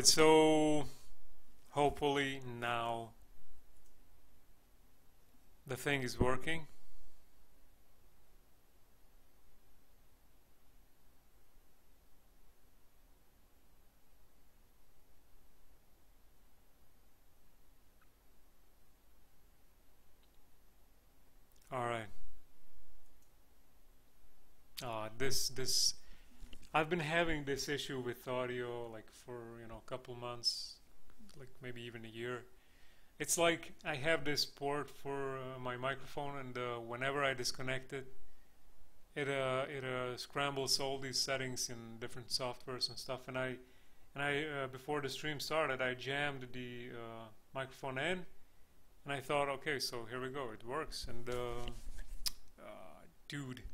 Alright, so hopefully now the thing is working. Alright. This I've been having this issue with audio like for a couple months, like maybe even a year. It's like I have this port for my microphone, and whenever I disconnect it, it scrambles all these settings in different softwares and stuff. And I before the stream started, I jammed the microphone in, and I thought, okay, so here we go, it works. And dude,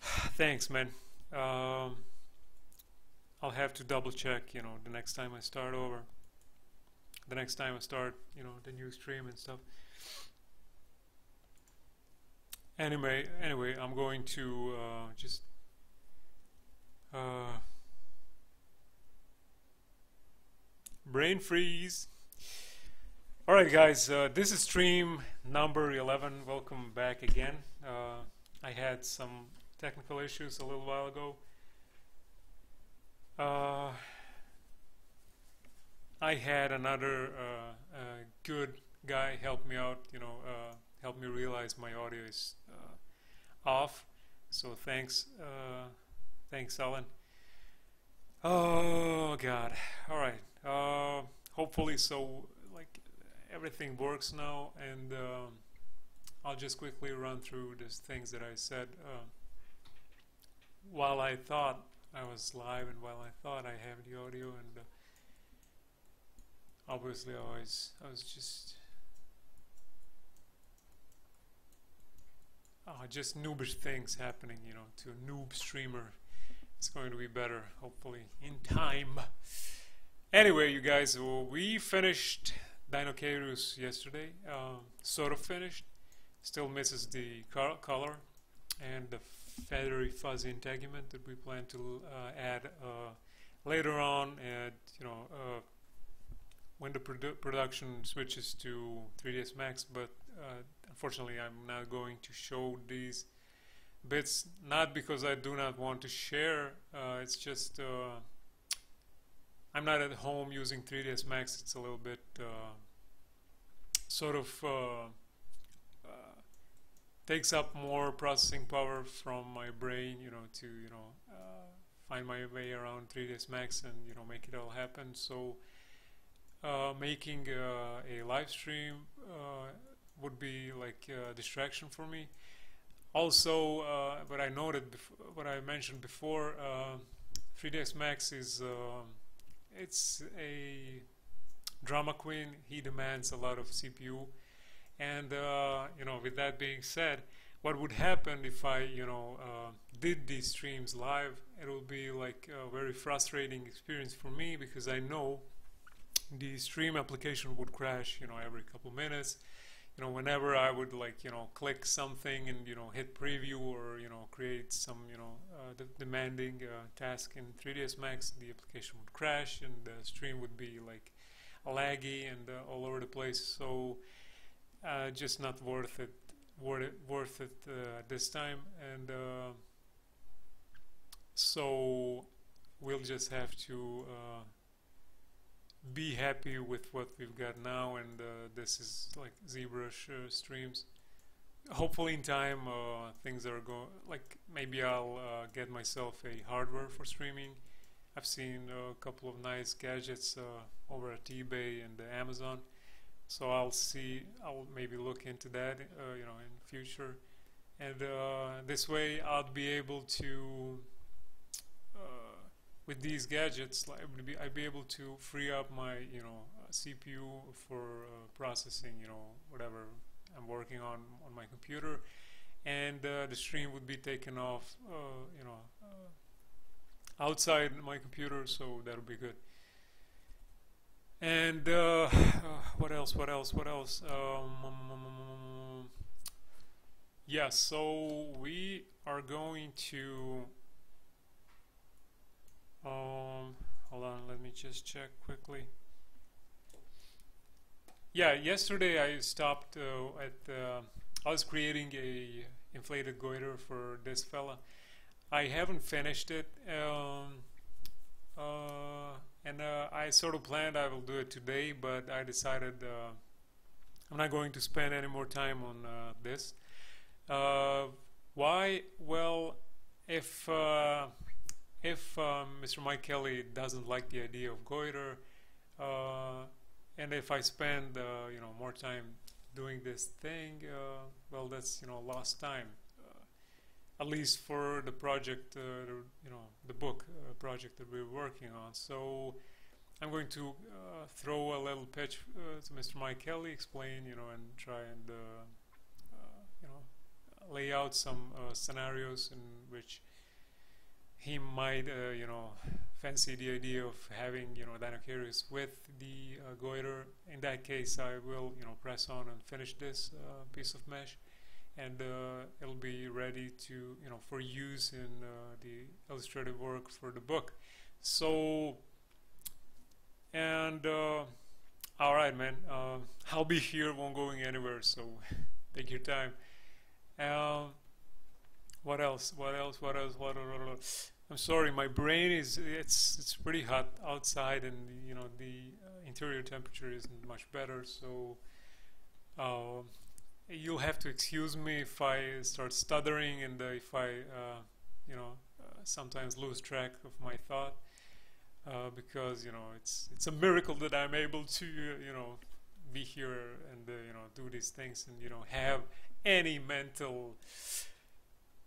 thanks, man. Um, I'll have to double check, the next time I start over. The next time I start, the new stream and stuff. Anyway, I'm going to just uh, brain freeze. All right, guys, this is stream number 11. Welcome back again. I had some technical issues a little while ago. I had another good guy help me out, help me realize my audio is off. So thanks, Alan. Oh God! All right. Hopefully, so like everything works now, and I'll just quickly run through the things that I said while I thought I was live, and while I thought I have the audio, and obviously I was just noobish things happening, to a noob streamer. It's going to be better, hopefully, in time. Anyway, you guys, well, we finished Dinosaurs yesterday. Sort of finished. Still misses the color and the feathery fuzzy integument that we plan to add later on, and when the production switches to 3ds Max. But unfortunately I'm not going to show these bits, not because I do not want to share, it's just I'm not at home using 3ds Max. It's a little bit sort of takes up more processing power from my brain, to find my way around 3ds Max and make it all happen. So making a live stream would be like a distraction for me. Also, what I noted, what I mentioned before, 3ds Max is it's a drama queen. He demands a lot of CPU. And with that being said, what would happen if I did these streams live? It will be like a very frustrating experience for me, because I know the stream application would crash every couple minutes. Whenever I would click something and hit preview, or create some demanding task in 3ds Max, the application would crash and the stream would be like laggy and all over the place. So just not worth it this time. And so we'll just have to be happy with what we've got now, and this is like ZBrush streams. Hopefully in time things are going, like maybe I'll get myself a hardware for streaming. I've seen a couple of nice gadgets over at eBay and Amazon. So I'll maybe look into that, in the future, and this way I'll be able to, with these gadgets, I'd be able to free up my, CPU for processing, whatever I'm working on my computer, and the stream would be taken off, outside my computer, so that'll be good. And what else? Yeah, so we are going to hold hold on, let me just check quickly. Yeah, yesterday I stopped I was creating a inflated goiter for this fella. I haven't finished it, and I sort of planned I will do it today, but I decided I'm not going to spend any more time on this. Why? Well, if Mr. Mike Kelly doesn't like the idea of goiter, and if I spend more time doing this thing, well, that's lost time. At least for the project, the book project that we're working on. So I'm going to throw a little pitch to Mr. Mike Kelly, explain, and try and lay out some scenarios in which he might, fancy the idea of having, Dinocaris with the goiter. In that case, I will, press on and finish this piece of mesh, and it'll be ready to, for use in the illustrative work for the book. So, and all right, man, I'll be here, won't going anywhere. So take your time. What else? I'm sorry, my brain is it's pretty hot outside, and the interior temperature isn't much better, so you'll have to excuse me if I start stuttering, and if I sometimes lose track of my thought, because it's a miracle that I'm able to be here and do these things, and have any mental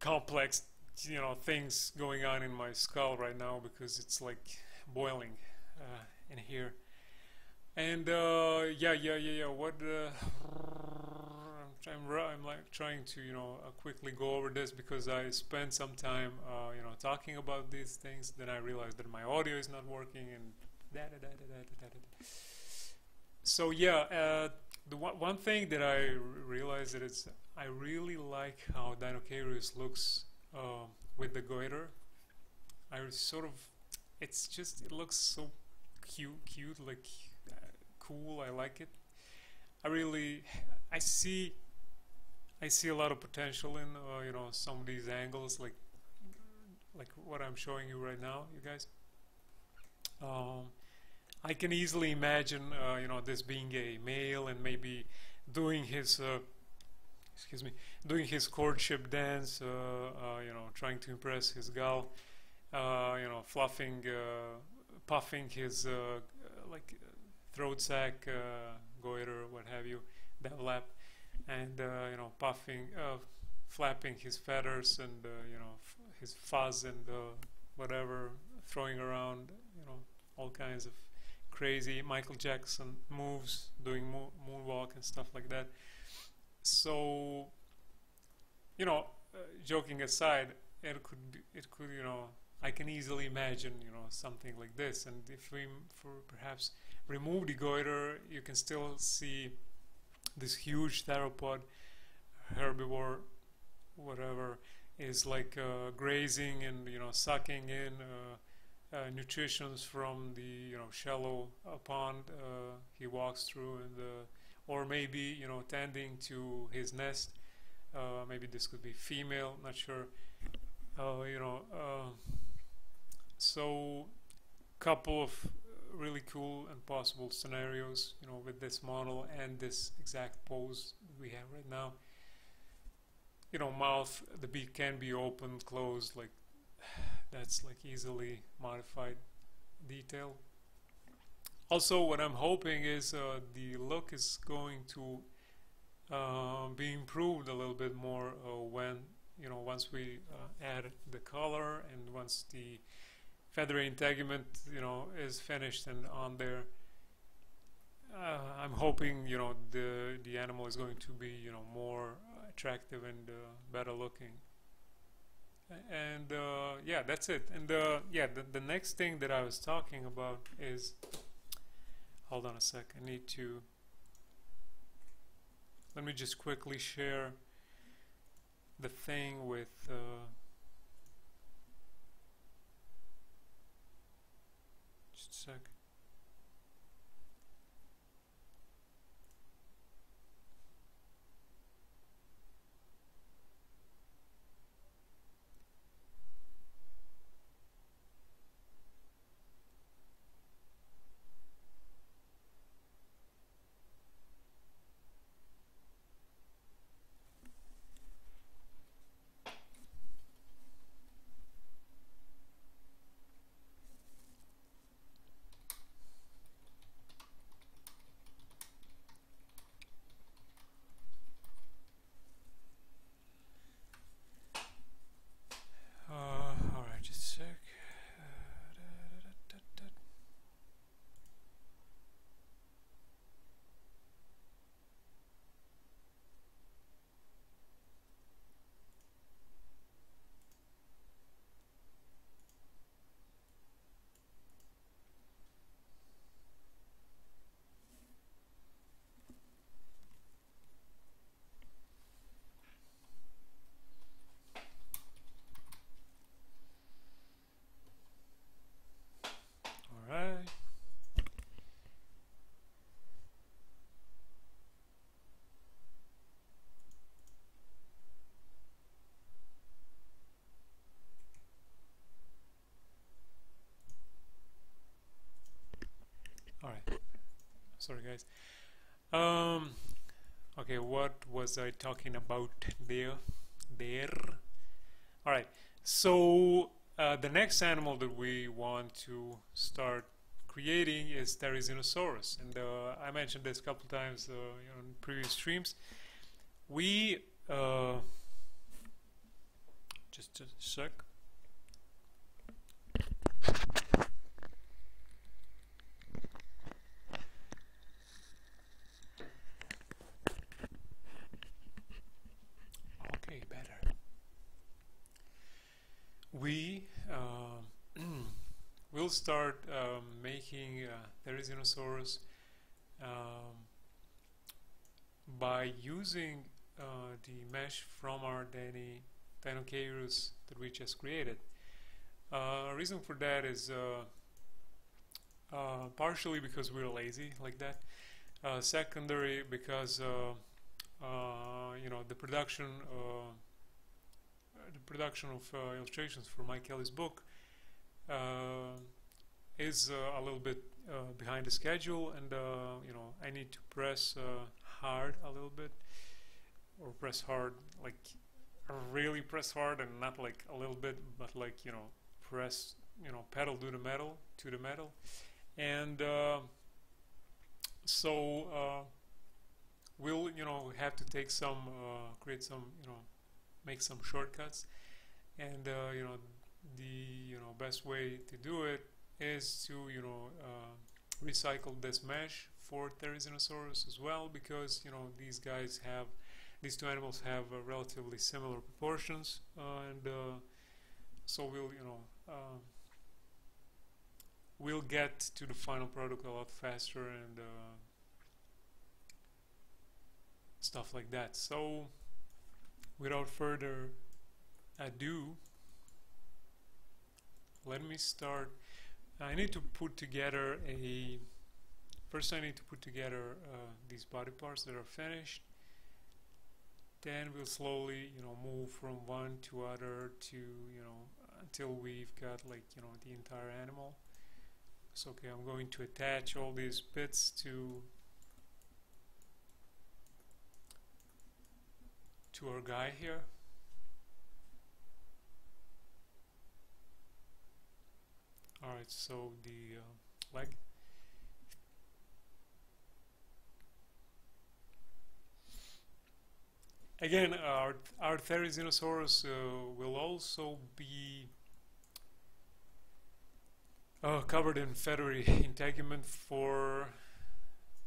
complex things going on in my skull right now, because it's like boiling in here. And what I'm like trying to quickly go over this, because I spent some time talking about these things, then I realized that my audio is not working, and so yeah, the one thing that I realized that I really like how Dinocaris looks with the goiter. It looks so cute, like cool. I like it. I see a lot of potential in some of these angles, like what I'm showing you right now, you guys. I can easily imagine this being a male, and maybe doing his doing his courtship dance, trying to impress his gal, fluffing, puffing his throat sac, goiter, what have you, devlap, and puffing, flapping his feathers, and his fuzz, and whatever, throwing around all kinds of crazy Michael Jackson moves, doing moonwalk and stuff like that. So joking aside, it could I can easily imagine something like this. And if we perhaps remove the goiter, you can still see this huge theropod, herbivore, whatever, is like grazing and sucking in nutritions from the shallow pond he walks through, and or maybe tending to his nest. Maybe this could be female, not sure. So couple of really cool and possible scenarios with this model and this exact pose we have right now. Mouth, the beak can be open, closed, like that's like easily modified detail. Also, what I'm hoping is the look is going to be improved a little bit more when once we add the color, and once the feathery integument is finished and on there. I'm hoping the animal is going to be more attractive and better looking. And yeah, that's it. And yeah, the next thing that I was talking about is, hold on a sec, I need to, let me just quickly share the thing with just sec. Alright, just a sec. Alright. Alright. Sorry guys. Okay, what was I talking about there? Alright, so the next animal that we want to start creating is Therizinosaurus, and I mentioned this a couple times in previous streams. We just a sec. Okay, better. We will start making Therizinosaurus by using the mesh from our Dinocairus that we just created. Reason for that is partially because we're lazy like that. Secondary because the production of illustrations for Mike Kelly's book is a little bit behind the schedule, and I need to press hard a little bit, or press hard, like really press hard, and not like a little bit, but like press pedal to the metal, and so we'll have to take some create some make some shortcuts, and the best way to do it is to recycle this mesh for Therizinosaurus as well, because these two animals have relatively similar proportions, and so we'll get to the final product a lot faster, and stuff like that. So without further ado, let me start. I need to put together first I need to put together these body parts that are finished. Then we'll slowly move from one to other to until we've got like the entire animal. So okay, I'm going to attach all these bits to our guy here. Alright, so the leg. Again, our Therizinosaurus will also be covered in feathery integument. For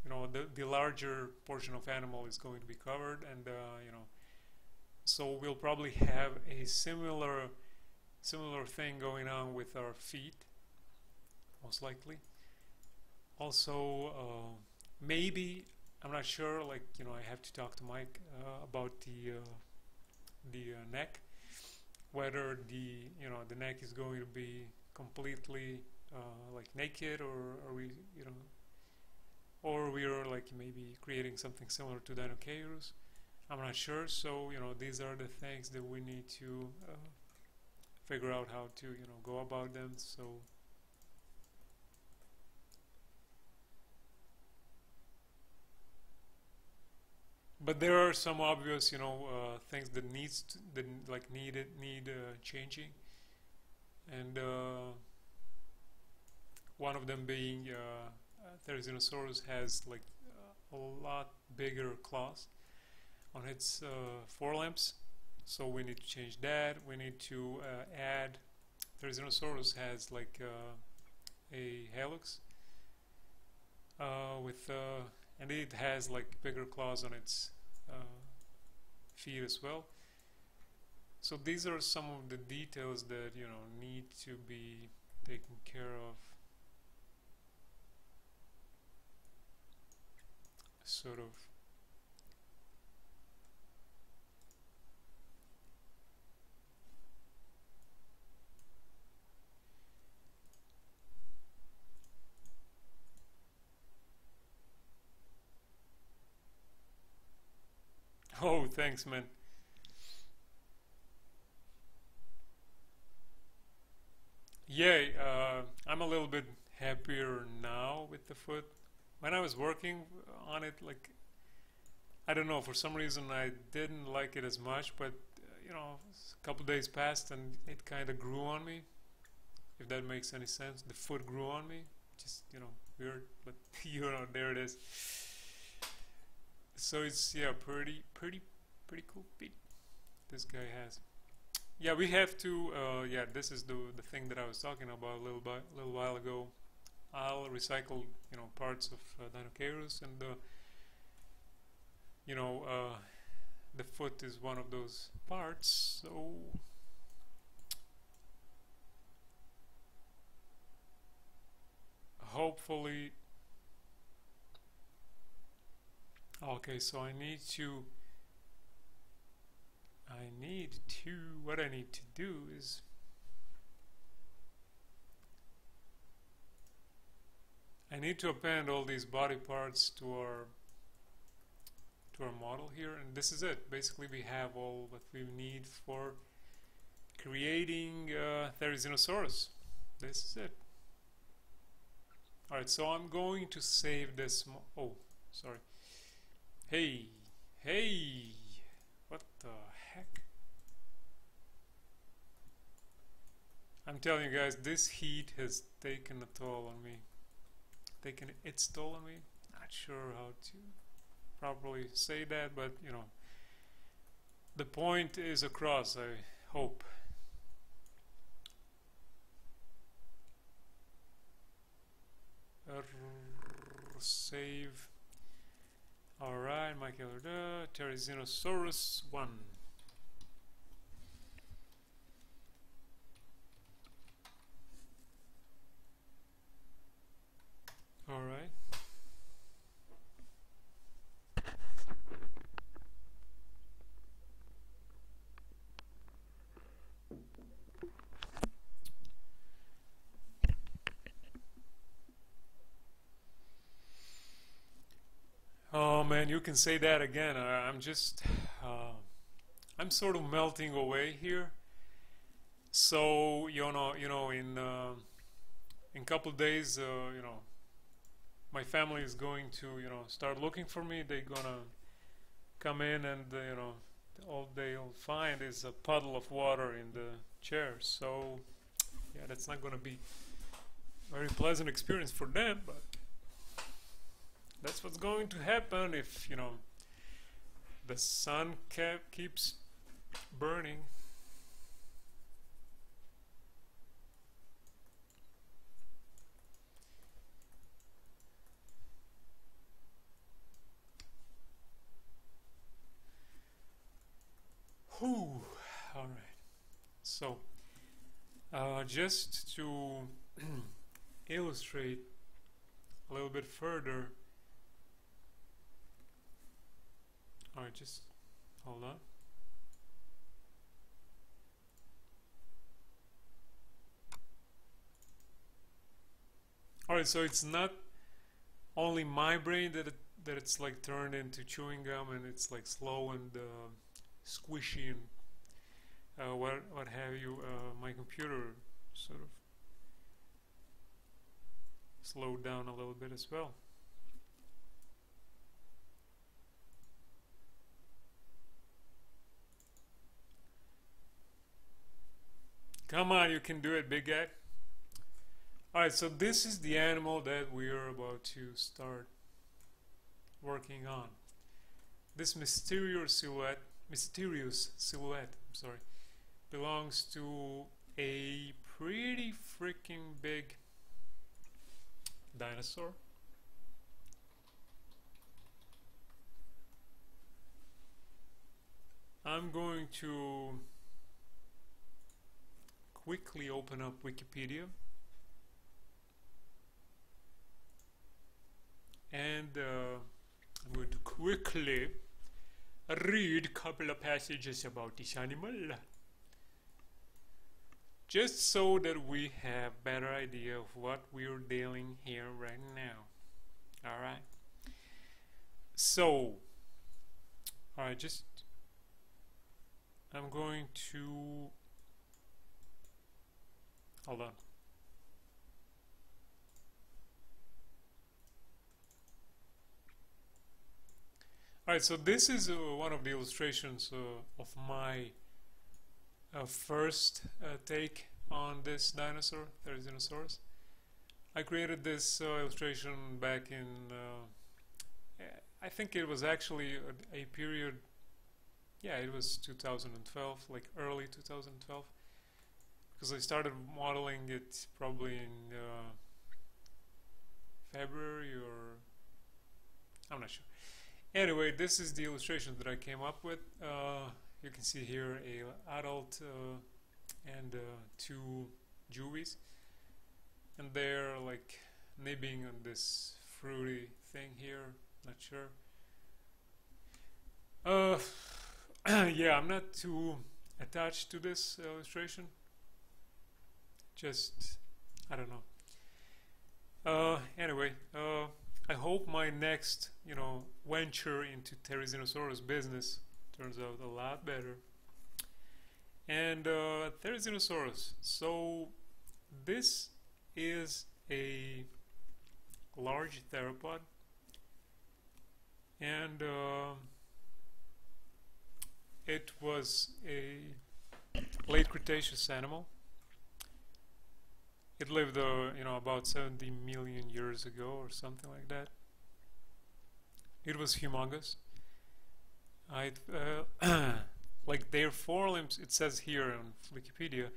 the larger portion of animal is going to be covered, and so we'll probably have a similar thing going on with our feet, most likely. Also, maybe, I'm not sure, like I have to talk to Mike about the neck, whether the neck is going to be completely like naked, or are we, you know, or we are like maybe creating something similar to Dinosaurs. I'm not sure. So you know, these are the things that we need to figure out how to, you know, go about them. So but there are some obvious, you know, things that that like need changing, and one of them being Therizinosaurus has like a lot bigger claws on its forelimbs, so we need to change that. We need to add. Therizinosaurus has like a helix with and it has like bigger claws on its feet as well. So these are some of the details that, you know, need to be taken care of. Sort of. Oh, thanks, man. Yeah, I'm a little bit happier now with the foot. When I was working on it, like, I don't know, for some reason I didn't like it as much, but you know, a couple days passed and it kind of grew on me, if that makes any sense. The foot grew on me, just, you know, weird, but you know, there it is. So it's, yeah, pretty cool feet this guy has. Yeah, we have to. Yeah, this is the thing that I was talking about little while ago. I'll recycle, you know, parts of Dinocaurus, and you know, the foot is one of those parts. So hopefully, okay. So what I need to do is I need to append all these body parts to our model here, and this is it. Basically, we have all that we need for creating Therizinosaurus. This is it. Alright, so I'm going to save this. Oh, sorry. Hey, what the heck? I'm telling you guys, this heat has taken a toll on me. Taken its toll on me. Not sure how to properly say that, but you know, the point is across, I hope. Save. Alright, Michael Therizinosaurus 1. Alright. Oh man, you can say that again. I'm just, I'm sort of melting away here. So in couple days, you know, my family is going to, you know, start looking for me. They're gonna come in, and you know, all they'll find is a puddle of water in the chair. So yeah, that's not gonna be a very pleasant experience for them, but that's what's going to happen if, you know, the sun keeps burning. Whew. All right. So, just to illustrate a little bit further. All right, just hold on. Alright, so it's not only my brain that it's like turned into chewing gum, and it's like slow and squishy and what have you. My computer sort of slowed down a little bit as well. Come on, you can do it, big guy. Alright, so this is the animal that we are about to start working on. This mysterious silhouette, I'm sorry, belongs to a pretty freaking big dinosaur. I'm going to quickly open up Wikipedia and I'm going to quickly read a couple of passages about this animal, just so that we have a better idea of what we're dealing here right now. Alright, so alright, I'm going to hold on. Alright, so this is one of the illustrations of my first take on this dinosaur, Therizinosaurus. I created this illustration back in, I think it was actually a period, yeah, it was 2012, like early 2012, because I started modeling it probably in February, or I'm not sure. Anyway, this is the illustration that I came up with. You can see here a adult and two Jewies, and they're like nibbing on this fruity thing here. Not sure. Yeah, I'm not too attached to this illustration. Just, I don't know. Anyway, I hope my next, venture into Therizinosaurus business turns out a lot better. And Therizinosaurus. So this is a large theropod, and it was a late Cretaceous animal. It lived, about 70 million years ago or something like that. It was humongous. Like their forelimbs, it says here on Wikipedia,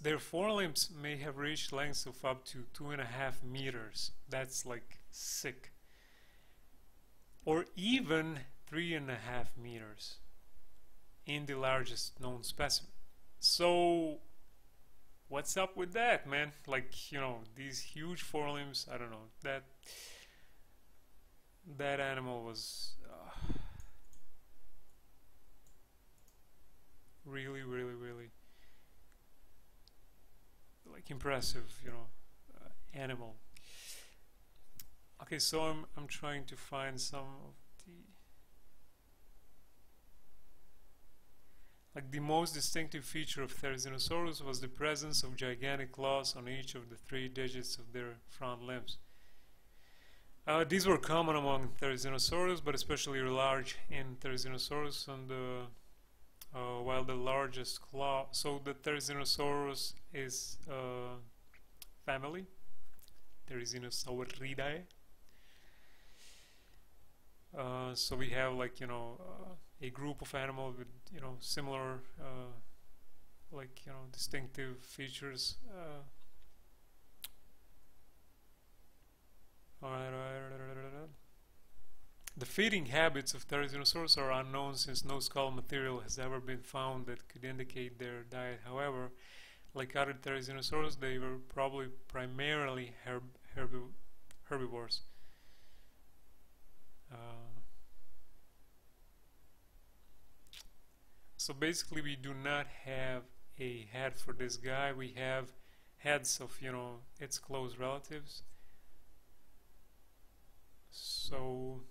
their forelimbs may have reached lengths of up to 2.5 meters. That's like sick. Or even 3.5 meters in the largest known specimen. So what's up with that, man? Like, these huge forelimbs, I don't know, that animal was really, really, really like impressive, animal. Okay, so I'm trying to find some of the most distinctive feature of Therizinosaurus was the presence of gigantic claws on each of the 3 digits of their front limbs. These were common among Therizinosaurus, but especially large in Therizinosaurus, and while the largest claw, so the Therizinosaurus is family, Therizinosauridae. So we have a group of animals with similar distinctive features. The feeding habits of Therizinosaurus are unknown, since no skull material has ever been found that could indicate their diet. However, like other Therizinosaurus, they were probably primarily herbivores. So basically we do not have a head for this guy. We have heads of its close relatives, So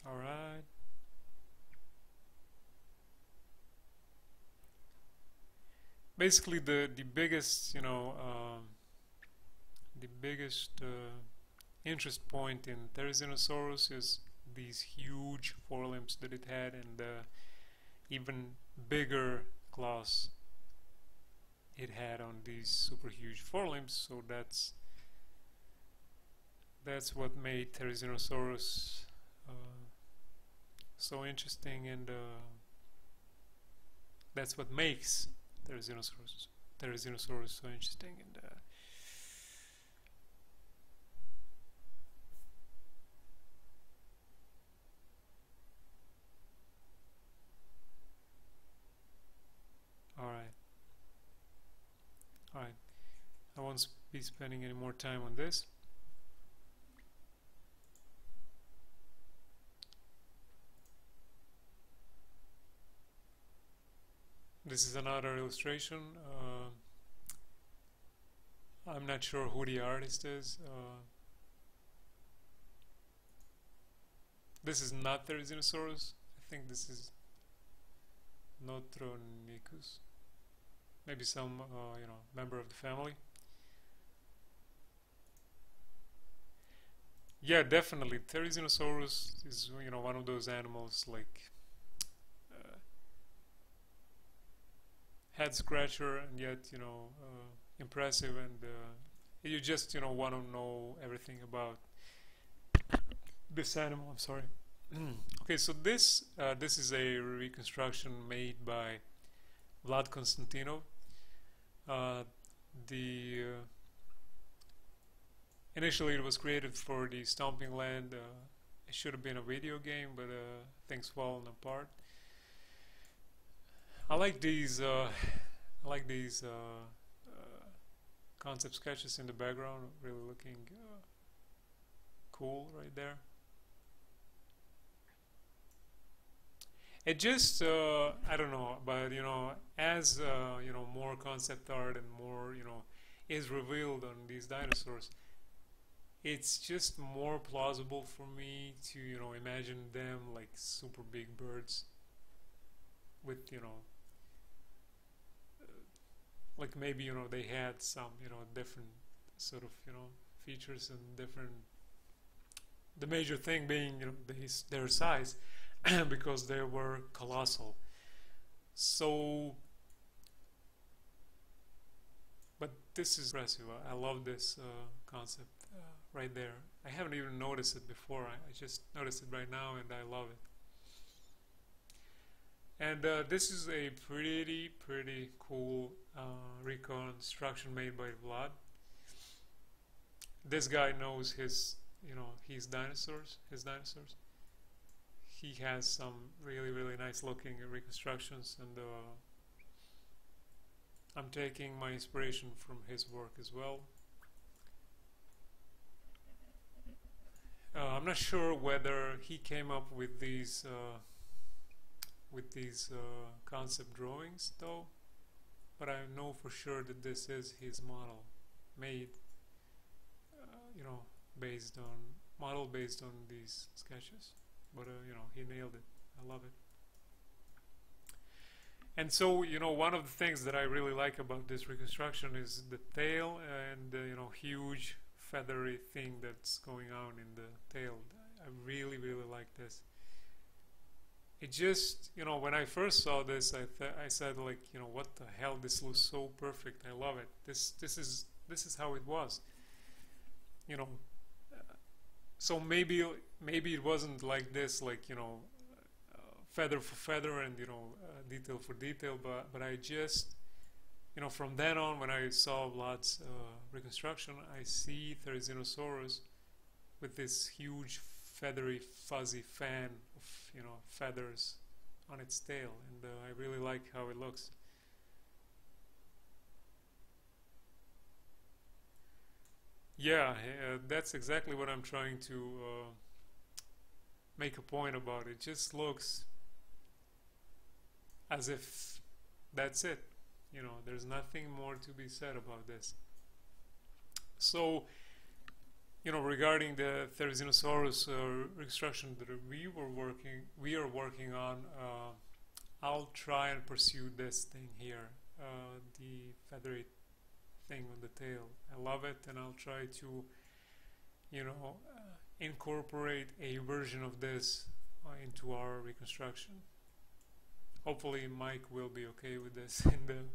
all right. Basically, the biggest, the biggest interest point in Therizinosaurus is these huge forelimbs that it had, and even bigger claws it had on these super huge forelimbs. So that's what made Therizinosaurus so interesting, and that's what makes Therizinosaurus so interesting. And all right, all right. I won't be spending any more time on this. This is another illustration. I'm not sure who the artist is. This is not Therizinosaurus. I think this is Notronicus. Maybe some, member of the family. Yeah, definitely. Therizinosaurus is, one of those animals like head scratcher, and yet impressive, and you just want to know everything about this animal. I'm sorry. Okay, so this is a reconstruction made by Vlad Konstantinov. The initially it was created for the Stomping Land. It should have been a video game, but things fallen apart. I like these concept sketches in the background, really looking cool right there. It just I don't know, but as more concept art and more is revealed on these dinosaurs, it's just more plausible for me to imagine them like super big birds with like maybe they had some different sort of features, and different, the major thing being their size because they were colossal. So but this is impressive. I love this concept right there. I haven't even noticed it before. I just noticed it right now, and I love it. And this is a pretty cool reconstruction made by Vlad. This guy knows his dinosaurs. He has some really nice looking reconstructions, and I'm taking my inspiration from his work as well. I'm not sure whether he came up with these concept drawings though, but I know for sure that this is his model, made based on these sketches. But he nailed it. I love it. And so one of the things that I really like about this reconstruction is the tail, and the huge feathery thing that's going on in the tail. I really like this. It just, when I first saw this, I said like, what the hell? This looks so perfect. I love it. This is how it was. So maybe it wasn't like this, like feather for feather and detail for detail, but I just from then on, when I saw Vlad's reconstruction, I see Therizinosaurus with this huge feathery fuzzy fan of feathers on its tail, and I really like how it looks. Yeah, that's exactly what I'm trying to make a point about. It just looks as if that's it. You know, there's nothing more to be said about this. So, you know, regarding the Therizinosaurus reconstruction that we are working on, I'll try and pursue this thing here, the feathery thing on the tail. I love it, and I'll try to, you know, incorporate a version of this into our reconstruction. Hopefully Mike will be okay with this and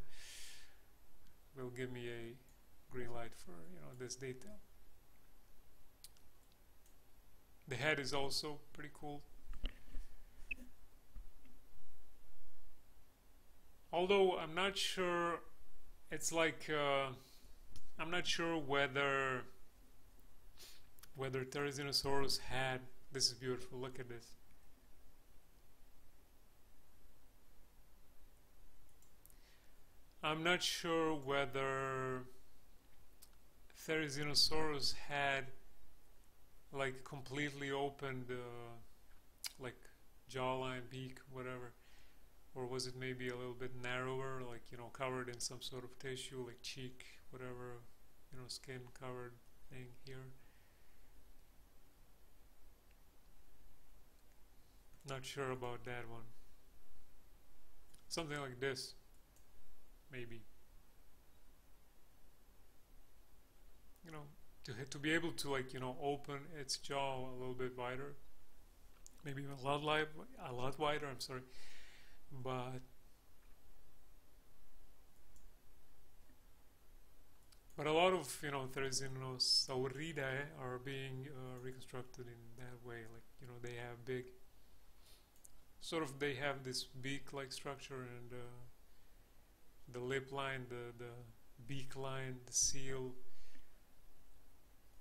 will give me a green light for, you know, this detail. The head is also pretty cool. Although I'm not sure, it's like I'm not sure whether Therizinosaurus had. This is beautiful. Look at this. I'm not sure whether Therizinosaurus had like completely opened like jawline, beak, whatever, or was it maybe a little bit narrower, like, you know, covered in some sort of tissue, like cheek, whatever, you know, skin covered thing here. Not sure about that one. Something like this, maybe. You know, to be able to, like, you know, open its jaw a little bit wider, maybe a lot wider. I'm sorry, but a lot of, you know, Therizinosauridae are being reconstructed in that way. Like, you know, they have big, sort of, they have this beak-like structure, and the lip line, the beak line, the seal,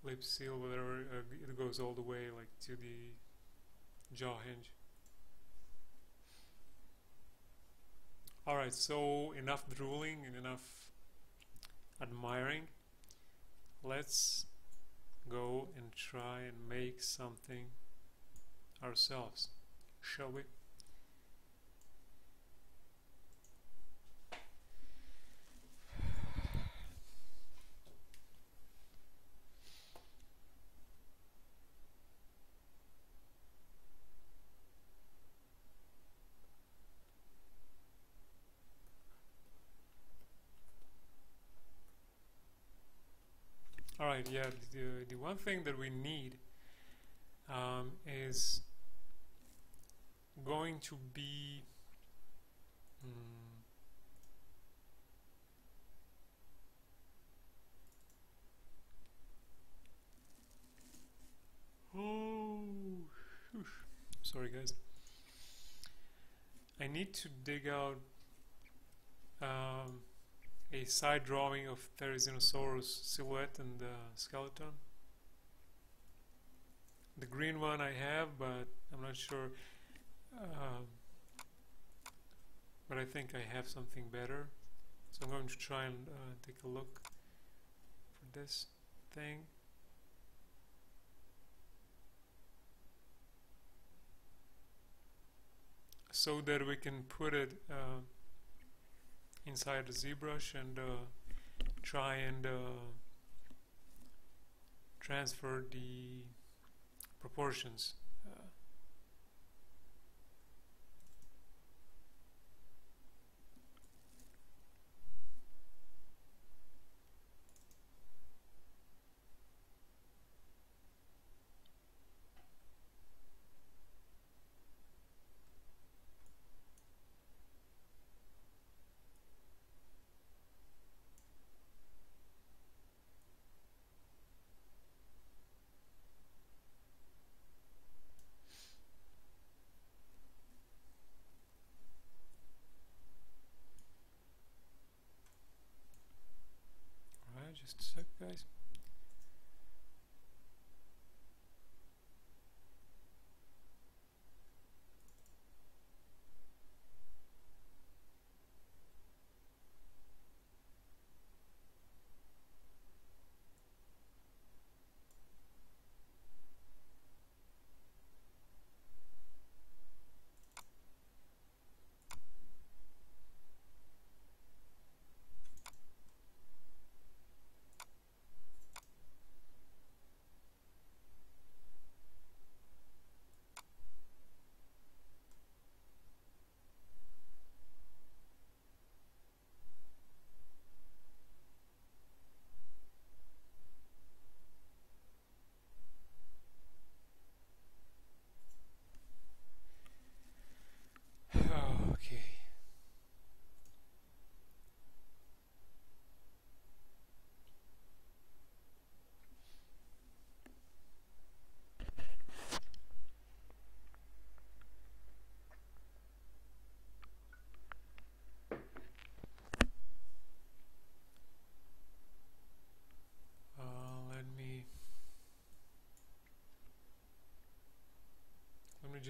lip seal, whatever, it goes all the way, like, to the jaw hinge. Alright, so enough drooling and enough admiring. Let's go and try and make something ourselves, shall we? Alright, yeah, the one thing that we need is going to be sorry guys, I need to dig out a side drawing of Therizinosaurus silhouette and the skeleton. The green one I have, but I'm not sure, but I think I have something better, so I'm going to try and take a look for this thing. So that we can put it inside the ZBrush and try and transfer the proportions. Just a sec, guys.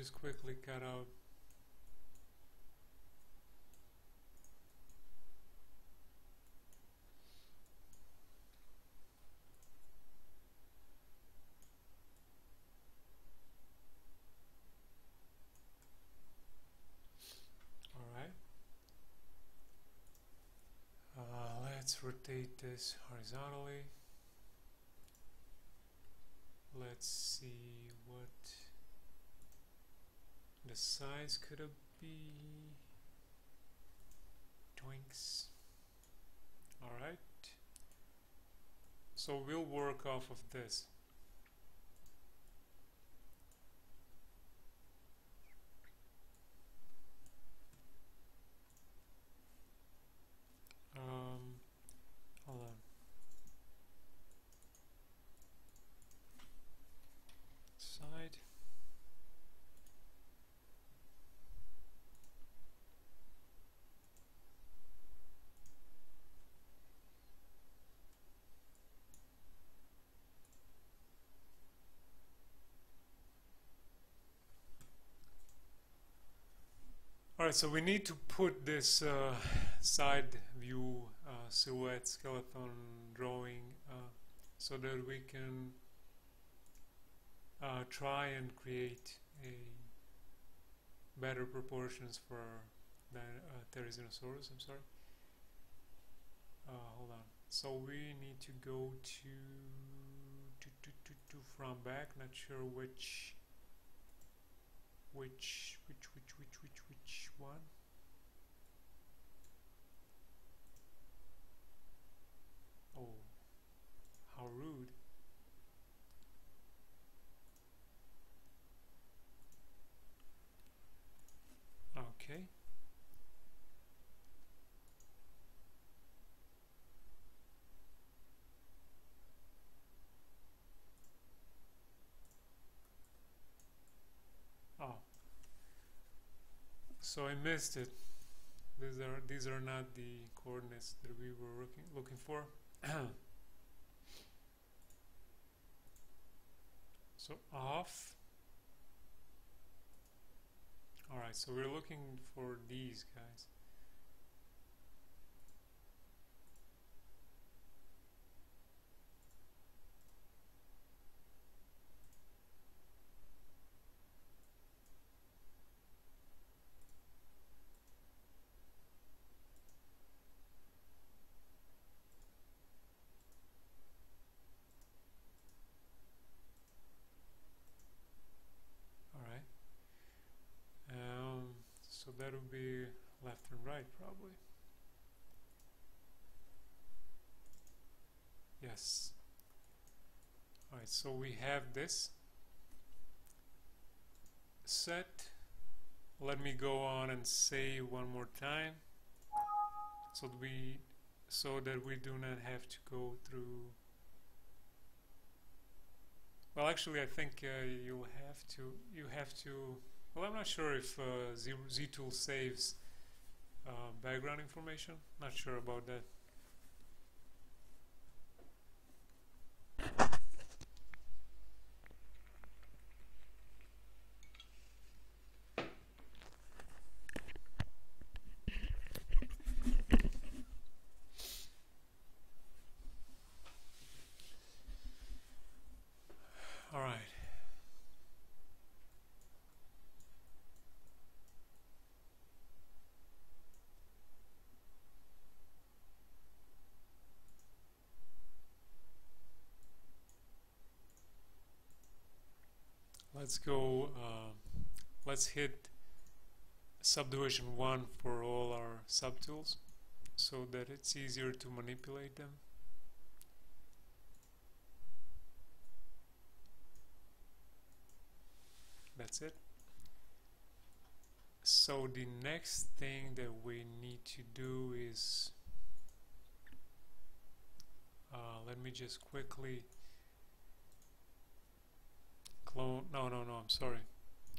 just quickly cut out let's rotate this horizontally. Let's see what the size could be. Twinks. Alright. So we'll work off of this. Hold on. Side. Alright, so we need to put this side view silhouette skeleton drawing so that we can try and create a better proportions for the Therizinosaurus. I'm sorry. Hold on. So we need to go to from back. Not sure which one. Oh, how rude. Okay. Oh. So I missed it. These are not the coordinates that we were looking for. So off. Alright, so we're looking for these guys. So that would be left and right, probably. Yes. Alright, so we have this set. Let me go on and say one more time so that we do not have to go through. Well, actually, I think you have to. Well, I'm not sure if ZTool saves background information. Not sure about that. All right. Let's go, let's hit subdivision 1 for all our subtools so that it's easier to manipulate them. That's it. So the next thing that we need to do is, let me just quickly clone. No, I'm sorry,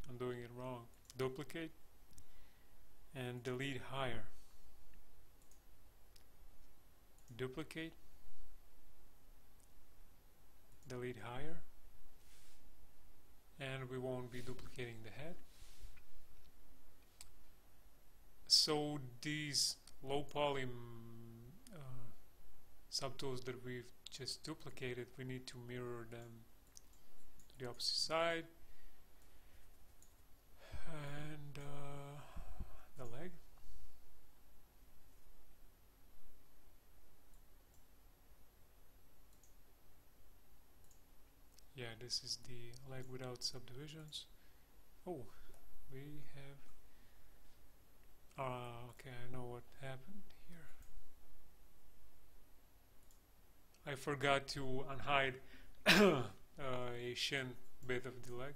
I'm doing it wrong. Duplicate and delete higher. Duplicate, delete higher, and we won't be duplicating the head. So these low poly subtools that we've just duplicated, we need to mirror them to the opposite side, and the leg. Yeah, this is the leg without subdivisions. Oh, we have okay, I know what happened here. I forgot to unhide a shin bit of the leg.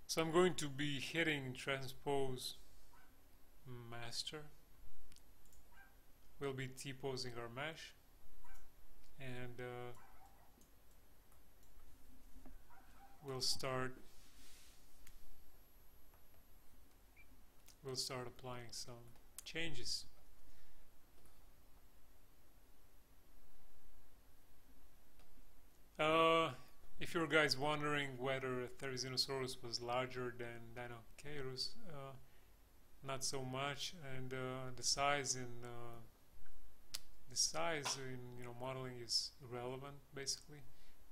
So I'm going to be hitting transpose master. We'll be T-posing our mesh, and we'll start applying some changes. If you're guys wondering whether Therizinosaurus was larger than Dinocairus, not so much, and the size in modeling is irrelevant, basically,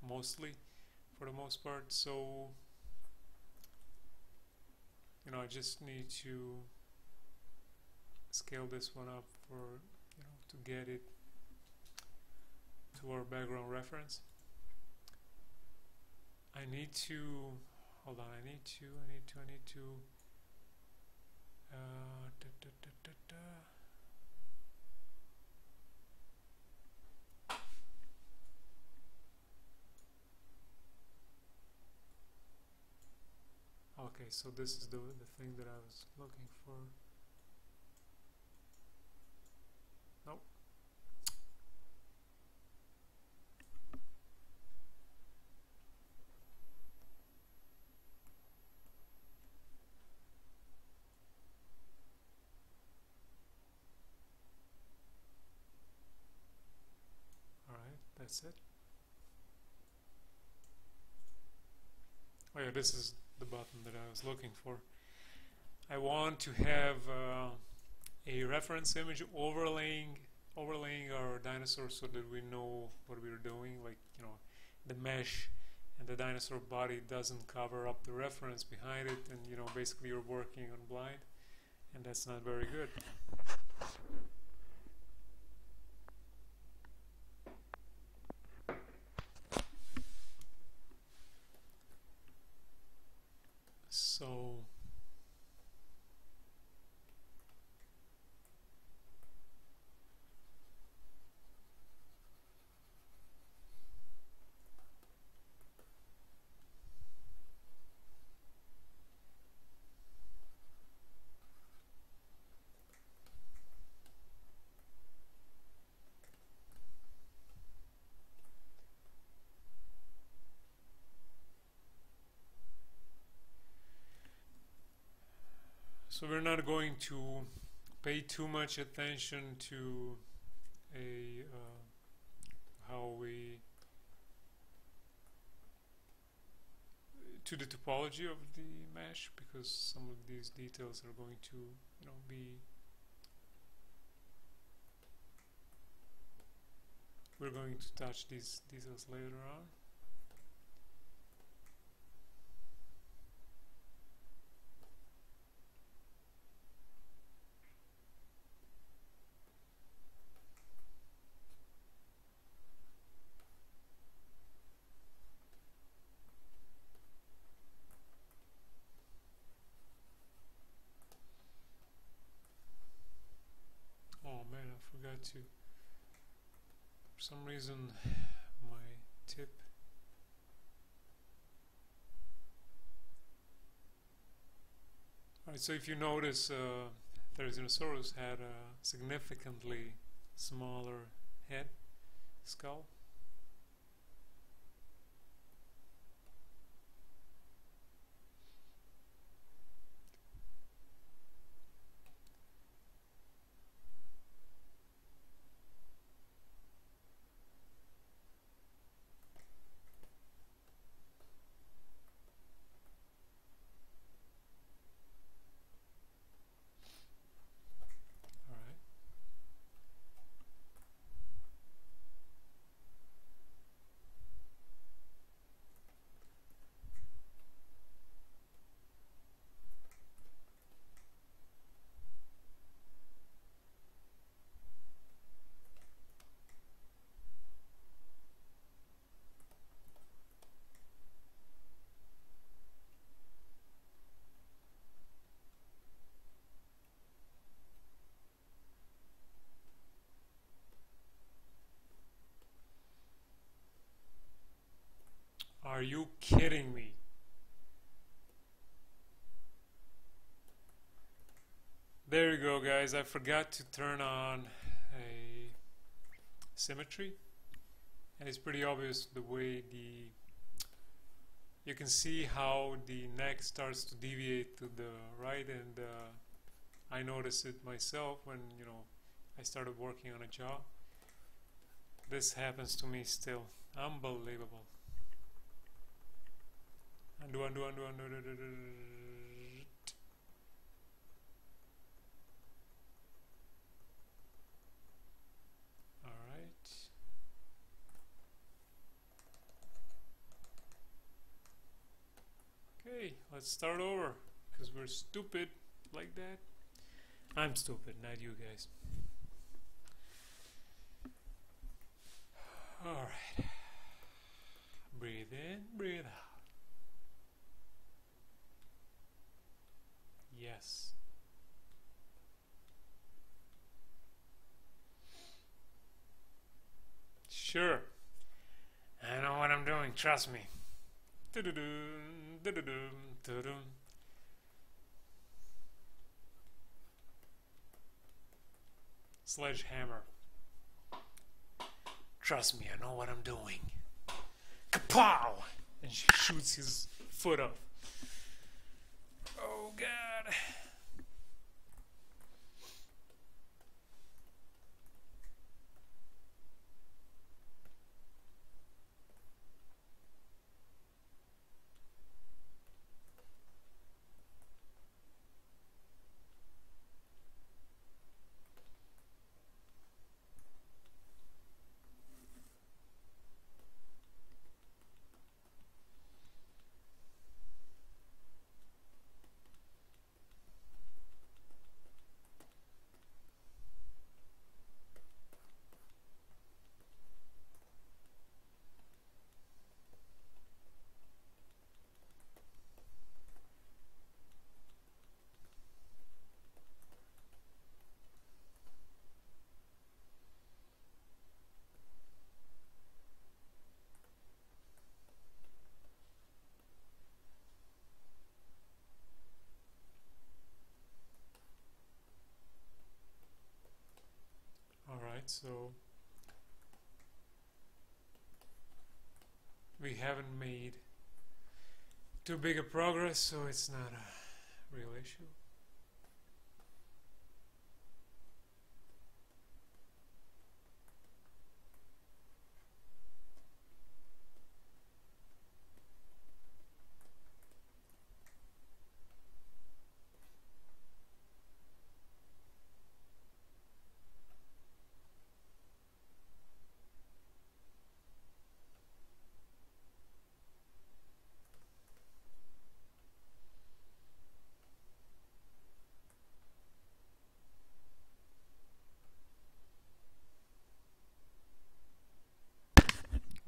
mostly, for the most part. So I just need to scale this one up for to get it to our background reference. I need to hold on. I need to okay, so this is the thing that I was looking for. Nope. That's it. Oh yeah, this is the button that I was looking for. I want to have a reference image overlaying our dinosaur so that we know what we're doing, like the mesh and the dinosaur body doesn't cover up the reference behind it, and basically you're working on blind, and that's not very good. So we're not going to pay too much attention to to the topology of the mesh, because some of these details are going to we're going to touch these details later on. forgot to, for some reason, my tip. Alright, so if you notice, Therizinosaurus had a significantly smaller head, skull. Are you kidding me? There you go, guys. I forgot to turn on a symmetry, and it's pretty obvious the way you can see how the neck starts to deviate to the right, and I noticed it myself when I started working on a jaw. This happens to me still. Unbelievable. Undo. Alright. Okay, let's start over, because we're stupid like that. I'm stupid, not you guys. Alright. Breathe in, breathe out. Yes. Sure. I know what I'm doing, trust me. Sledgehammer. Trust me, I know what I'm doing. Kapow! And she shoots his foot off. Oh God. So we haven't made too big a progress, so it's not a real issue.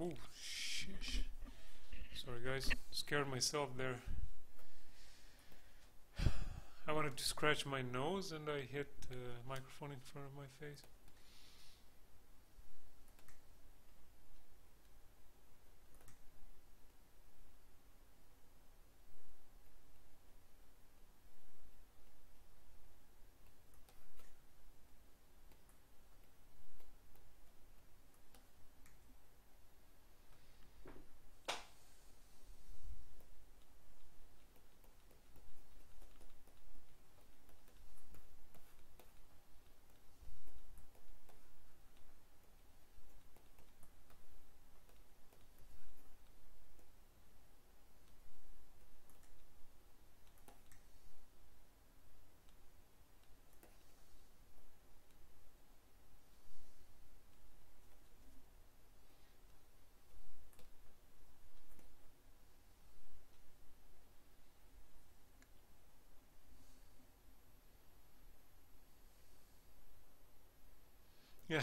Oh, shish. Sorry guys, scared myself there. I wanted to scratch my nose and I hit the microphone in front of my face.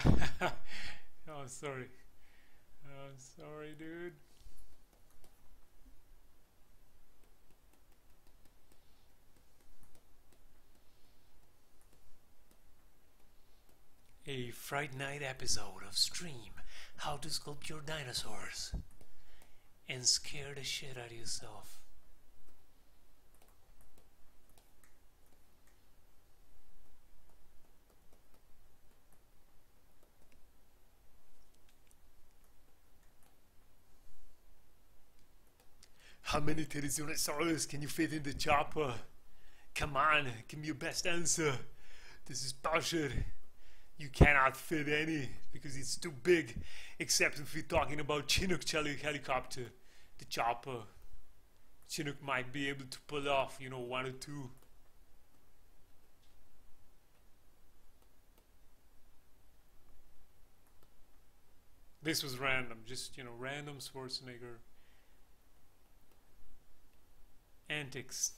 Oh, sorry. Sorry, dude. A Friday night episode of Stream How to Sculpt Your Dinosaurs and scare the shit out of yourself. How many Tyrannosaurus can you fit in the chopper? Come on, give me your best answer. This is bullshit. You cannot fit any because it's too big, except if you're talking about Chinook helicopter, the chopper. Chinook might be able to pull off, you know, one or two. This was random, just, you know, random Schwarzenegger antics.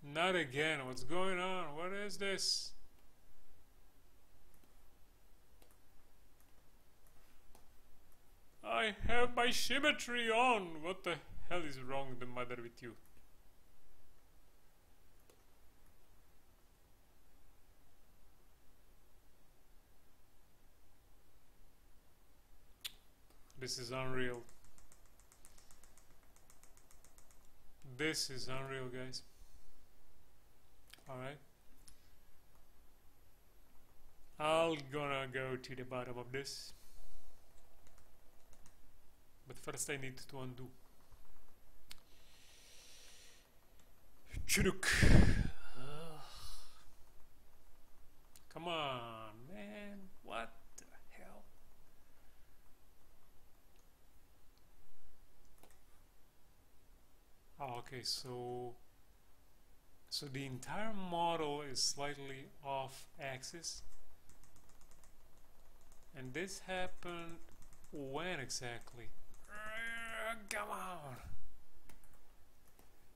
Not again. What's going on? What is this? I have my symmetry on. What the hell is wrong the matter with you? This is unreal. This is unreal, guys. Alright. I'm gonna go to the bottom of this. But first I need to undo. Chinook. Come on, man. What the hell? Oh, okay, so the entire model is slightly off axis, and this happened when exactly? Come on,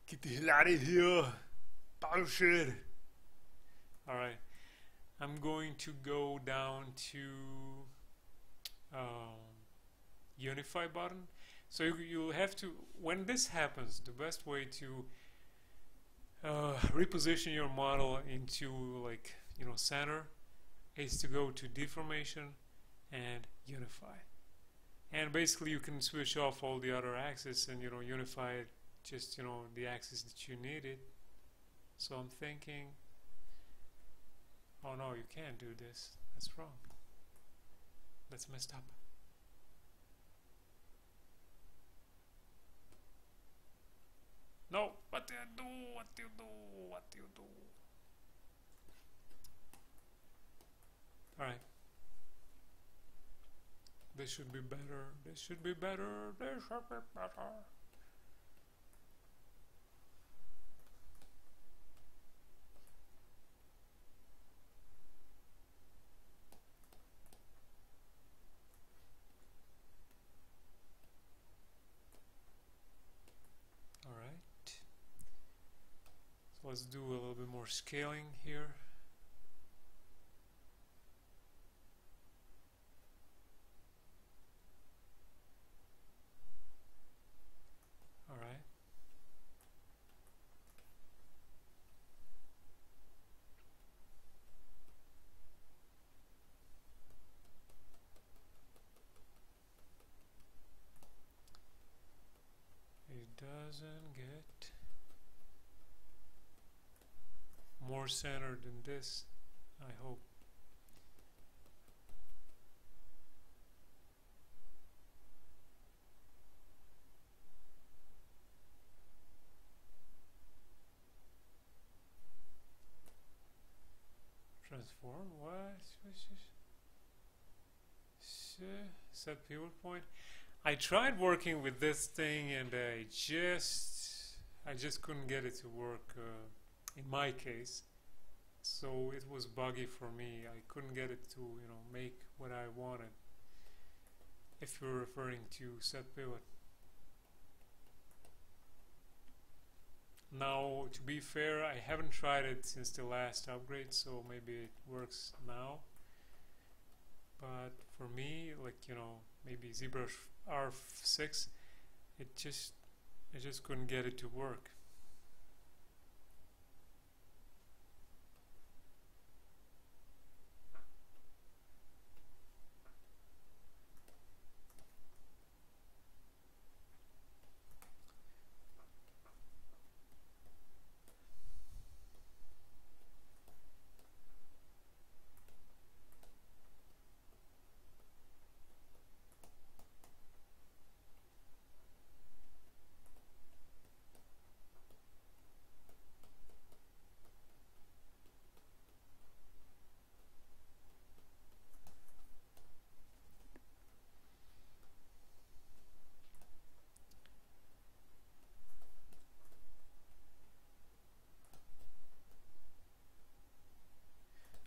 get the hell out of here, bullshit. All right, I'm going to go down to unify button. So you have to, when this happens, the best way to reposition your model into, like, you know, center is to go to deformation and unify. And basically you can switch off all the other axes and, you know, unify it just, you know, the axis that you needed. So I'm thinking, oh no, you can't do this. That's wrong. That's messed up. No, what do you do? What do you do? What do you do? Alright. This should be better. This should be better. This should be better. Let's do a little bit more scaling here. All right. It doesn't get more centered than this, I hope. Transform, what? Set pivot point. I tried working with this thing and I just couldn't get it to work in my case. So it was buggy for me. I couldn't get it to, you know, make what I wanted. If you're referring to set pivot. Now, to be fair, I haven't tried it since the last upgrade, so maybe it works now. But for me, like, you know, maybe ZBrush R6, I just couldn't get it to work.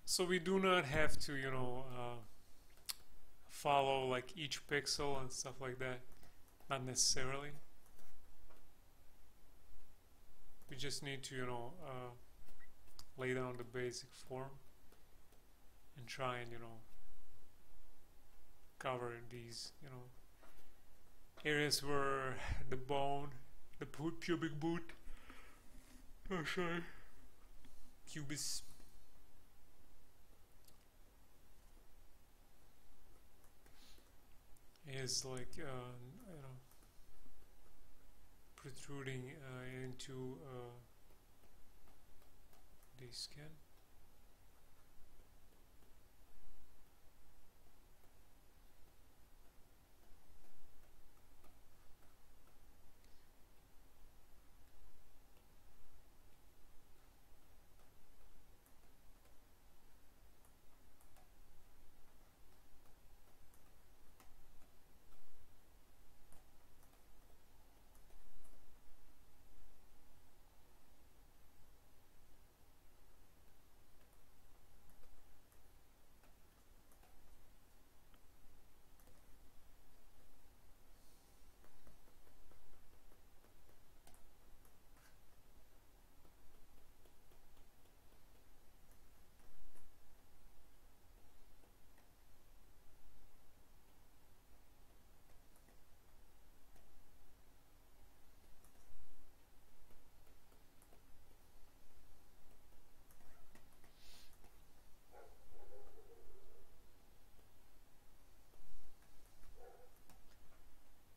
So we do not have to, you know, follow like each pixel and stuff like that. Not necessarily. We just need to, you know, lay down the basic form and try and, you know, cover these, you know, areas where the bone, the pubic boot, oh sorry, pubis, is like, you know, protruding into the skin.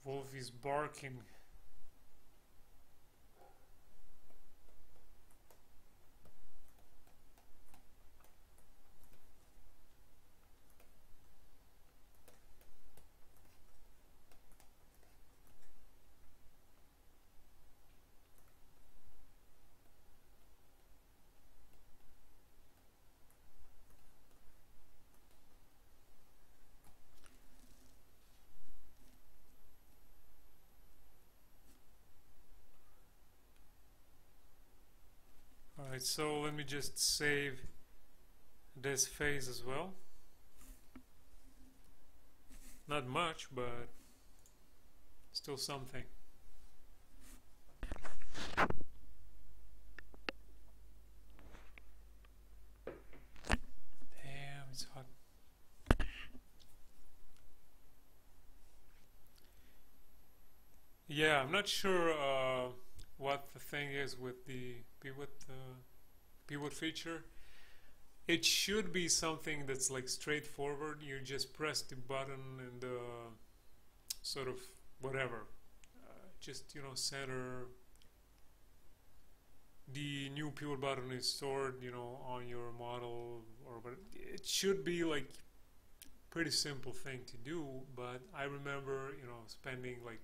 Wolf is barking. Alright, so let me just save this phase as well. Not much, but still something. Damn, it's hot. Yeah, I'm not sure what the thing is with the pivot feature. It should be something that's like straightforward. You just press the button and sort of whatever, just, you know, center. The new pivot button is stored, you know, on your model, or but it should be like pretty simple thing to do. But I remember, you know, spending like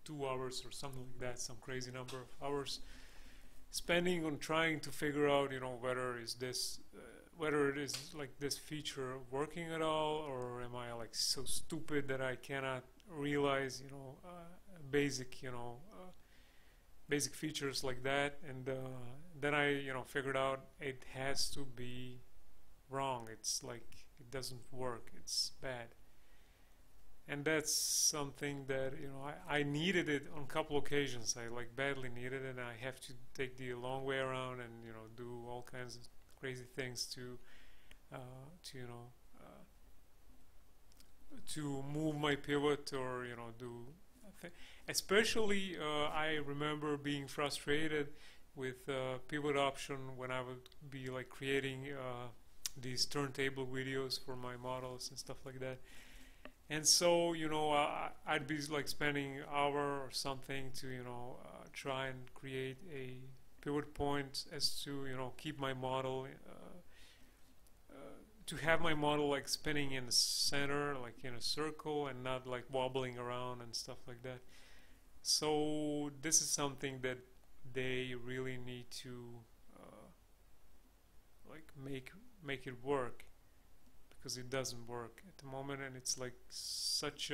2 hours or something like that, some crazy number of hours spending on trying to figure out, you know, whether is this whether it is like this feature working at all, or am I like so stupid that I cannot realize, you know, basic, you know, basic features like that. And then I, you know, figured out it has to be wrong. It's like it doesn't work, it's bad. and that's something that I needed it on a couple occasions. I like badly needed it, and I have to take the long way around and do all kinds of crazy things uh, to to move my pivot, or do especially I remember being frustrated with pivot option when I would be like creating these turntable videos for my models and stuff like that. And so I'd be like spending an hour or something to try and create a pivot point as to keep my model to have my model like spinning in the center, like in a circle, and not like wobbling around and stuff like that. So this is something that they really need to like make it work, because it doesn't work at the moment, and it's like such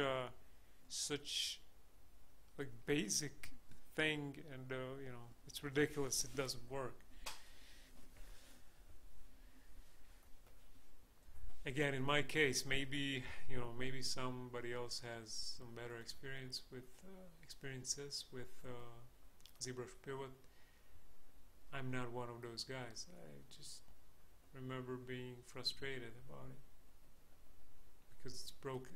like basic thing, and it's ridiculous it doesn't work. Again, in my case, maybe maybe somebody else has some better experiences with ZBrush pivot. I'm not one of those guys. I just remember being frustrated about it because it's broken.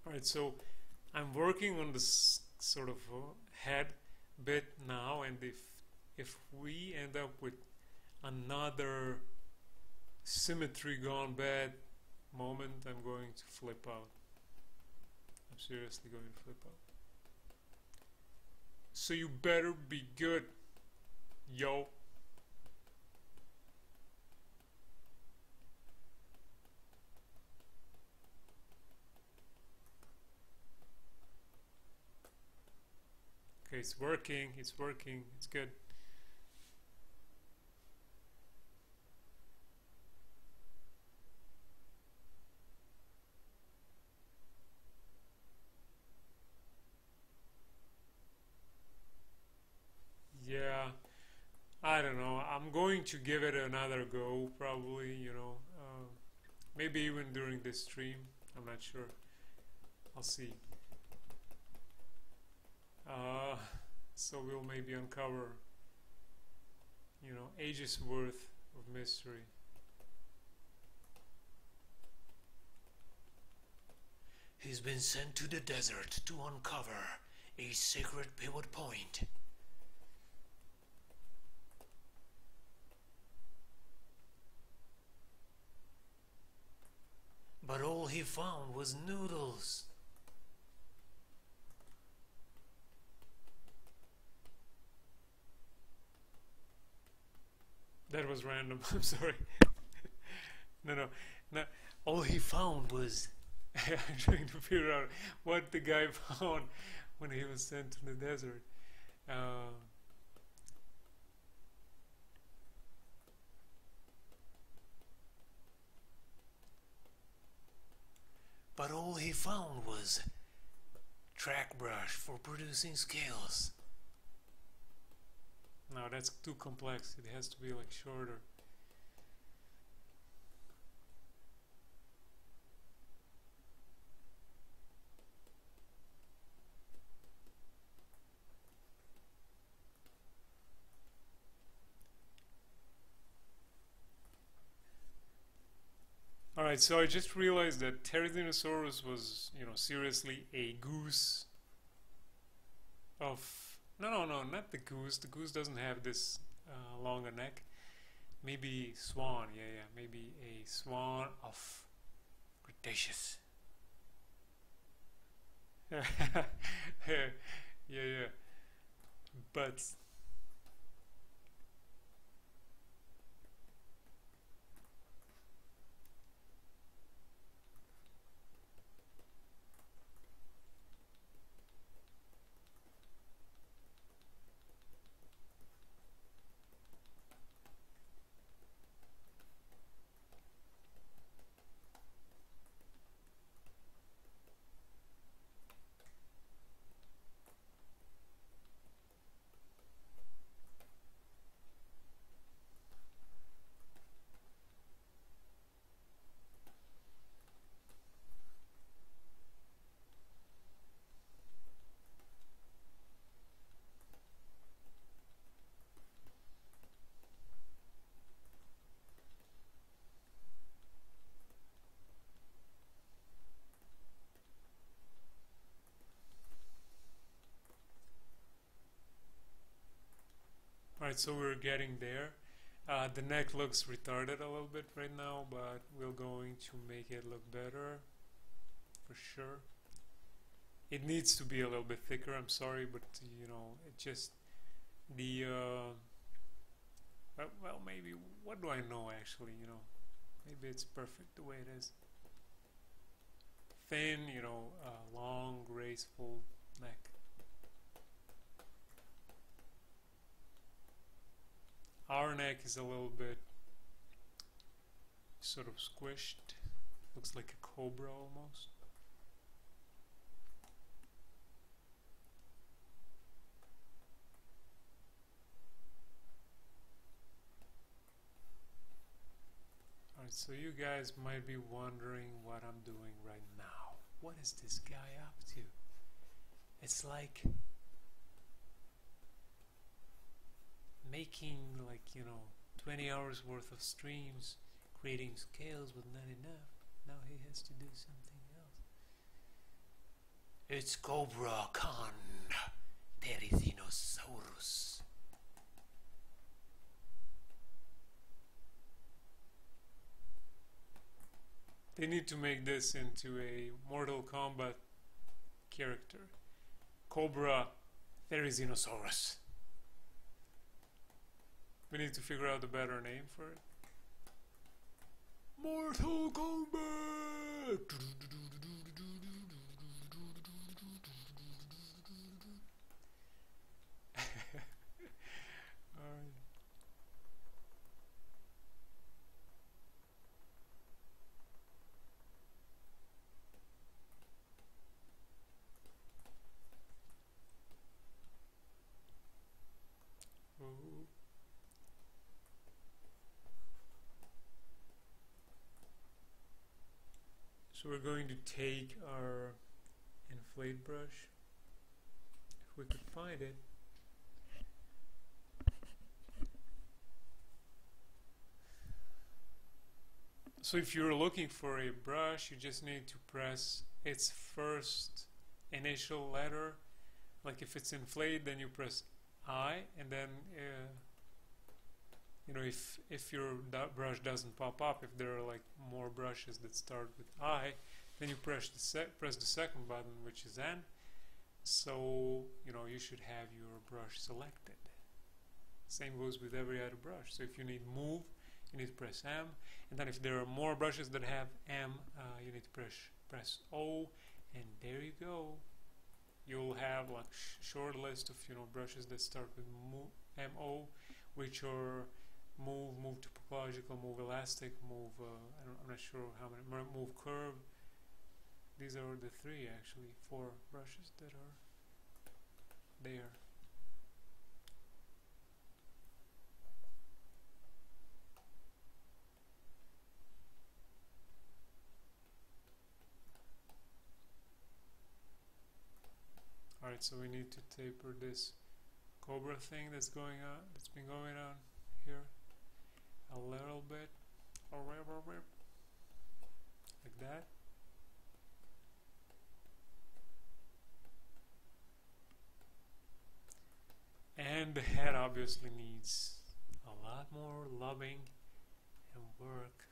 Alright, so I'm working on this sort of head bit now, and if we end up with another symmetry gone bad moment, I'm going to flip out. I'm seriously going to flip out. So you better be good, yo. Okay, it's working, it's good. Yeah, I don't know. I'm going to give it another go, probably, maybe even during this stream. I'm not sure. I'll see. So we'll maybe uncover, ages worth of mystery. He's been sent to the desert to uncover a sacred pivot point. But all he found was noodles. That was random. I'm sorry. No. All he found was... I'm trying to figure out what the guy found when he was sent to the desert. But all he found was track brush for producing scales. No, that's too complex. It has to be like shorter. Alright, so I just realized that Pterodinosaurus was, seriously a goose of... No, not the goose. The goose doesn't have this longer neck. Maybe swan, yeah, maybe a swan of Cretaceous. Yeah, yeah. But alright, so we're getting there. The neck looks retarded a little bit right now, but we're going to make it look better for sure. It needs to be a little bit thicker, I'm sorry, but you know, it just the well, maybe, what do I know actually, you know, maybe it's perfect the way it is. Thin, you know, long, graceful neck. Our neck is a little bit sort of squished, looks like a cobra almost. Alright, so you guys might be wondering what I'm doing right now. What is this guy up to? It's like making, like, you know, 20 hours worth of streams, creating scales was not enough. Now he has to do something else. It's Cobra Khan, Therizinosaurus. They need to make this into a Mortal Kombat character. Cobra Therizinosaurus. We need to figure out a better name for it. Mortal Kombat! Alright. Ooh. So we're going to take our inflate brush, if we could find it. So if you're looking for a brush, you just need to press its first initial letter. Like if it's inflate, then you press I, and then you know, if your brush doesn't pop up, if there are like more brushes that start with I, then you press the second button, which is N. So you know, you should have your brush selected. Same goes with every other brush. So if you need move, you need to press M, and then if there are more brushes that have M, you need to press O, and there you go. You'll have like short list of, you know, brushes that start with MO, which are move topological, move elastic, move I'm not sure how many, move curve. These are the three, actually 4 brushes that are there. Alright, so we need to taper this cobra thing that's been going on here a little bit, like that. And the head obviously needs a lot more loving and work.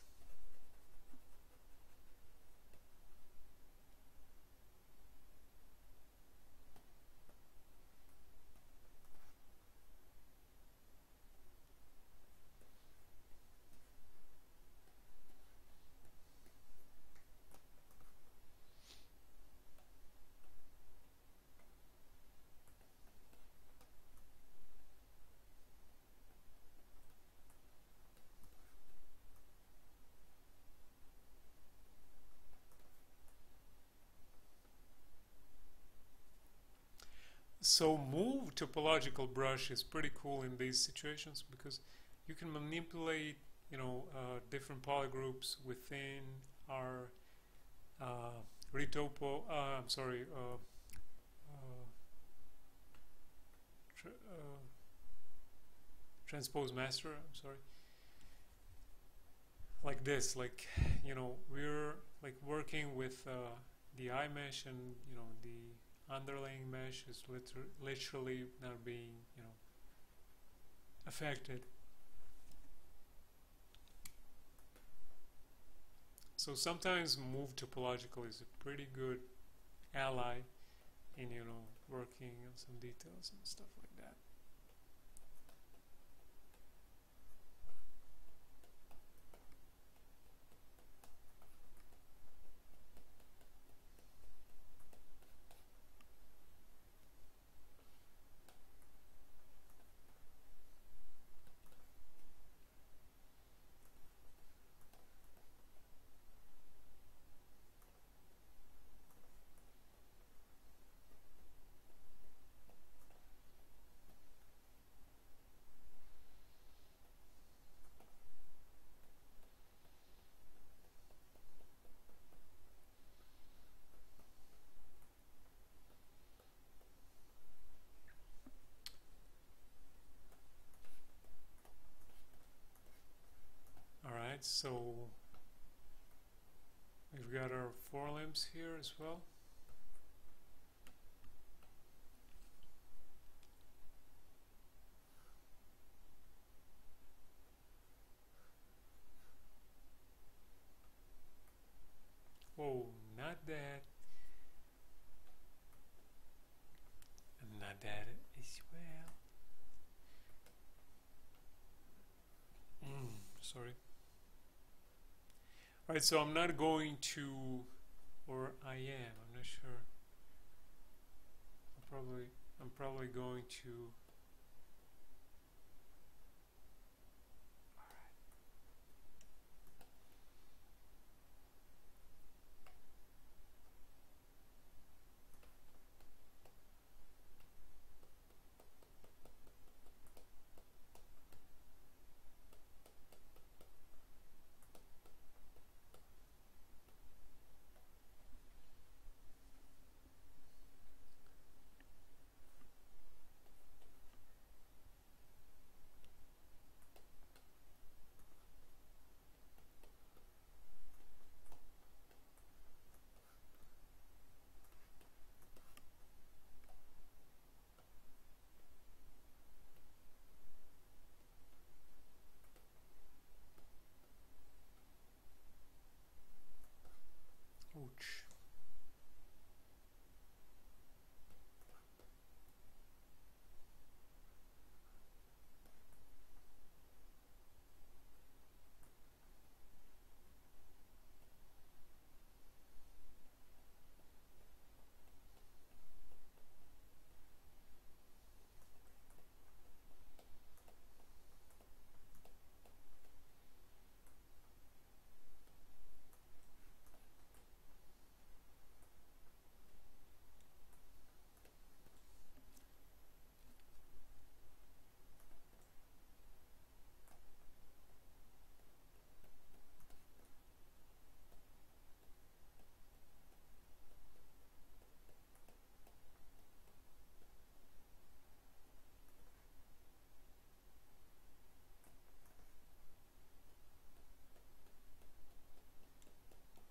So move topological brush is pretty cool in these situations because you can manipulate, different polygroups within our retopo. I'm sorry. Uh, tra transpose master. I'm sorry. Like this, like we're like working with the eye mesh, and the underlying mesh is literally not being affected. So sometimes move topological is a pretty good ally in working on some details and stuff like that. Alright, so we've got our forelimbs here as well. Whoa, not that. And not that as well. Sorry. Alright, so I'm not going to, or I am, I'm not sure. I'm probably going to. Ouch.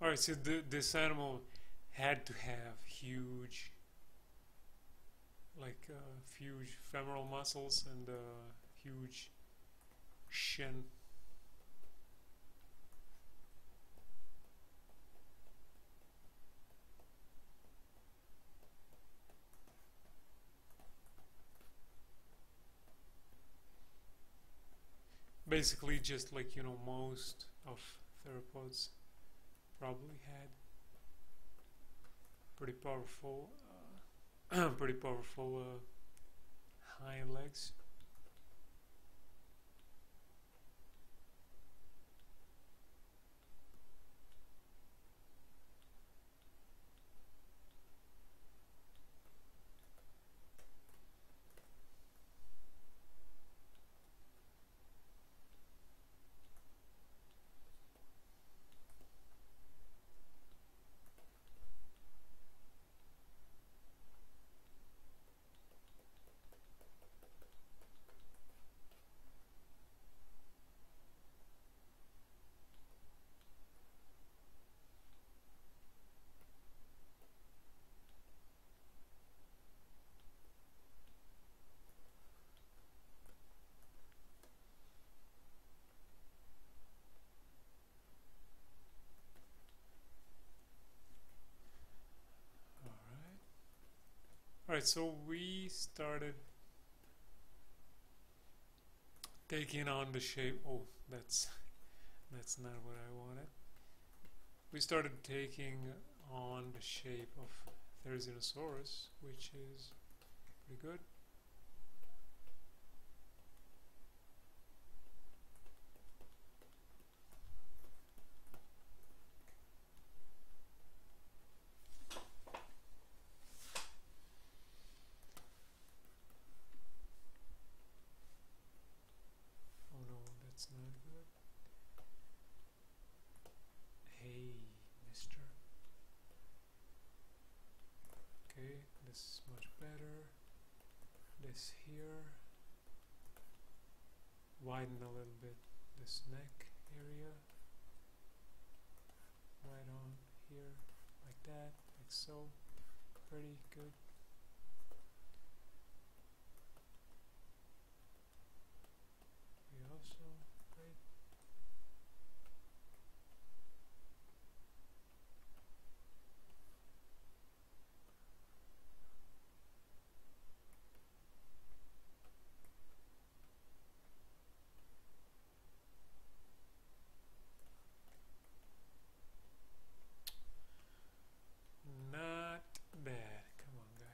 Alright, so this animal had to have huge, huge femoral muscles and huge shin. Basically, just like most of theropods probably had pretty powerful, hind legs. Alright, so we started taking on the shape. Oh, that's not what I wanted. We started taking on the shape of Therizinosaurus, which is pretty good. Oh no, that's not good. Hey, mister. Okay, this is much better. This here. Widen a little bit this neck area. Right on here, like that, like so. Pretty good. We also, great. Not bad. Come on, guy.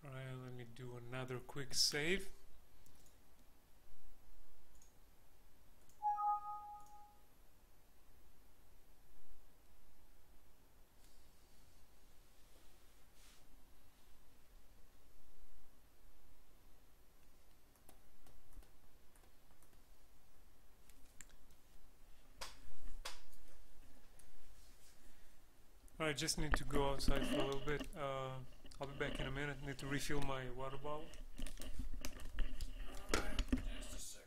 Alright, let me do another quick save. I just need to go outside for a little bit. I'll be back in a minute. Need to refill my water bottle. Just a sec.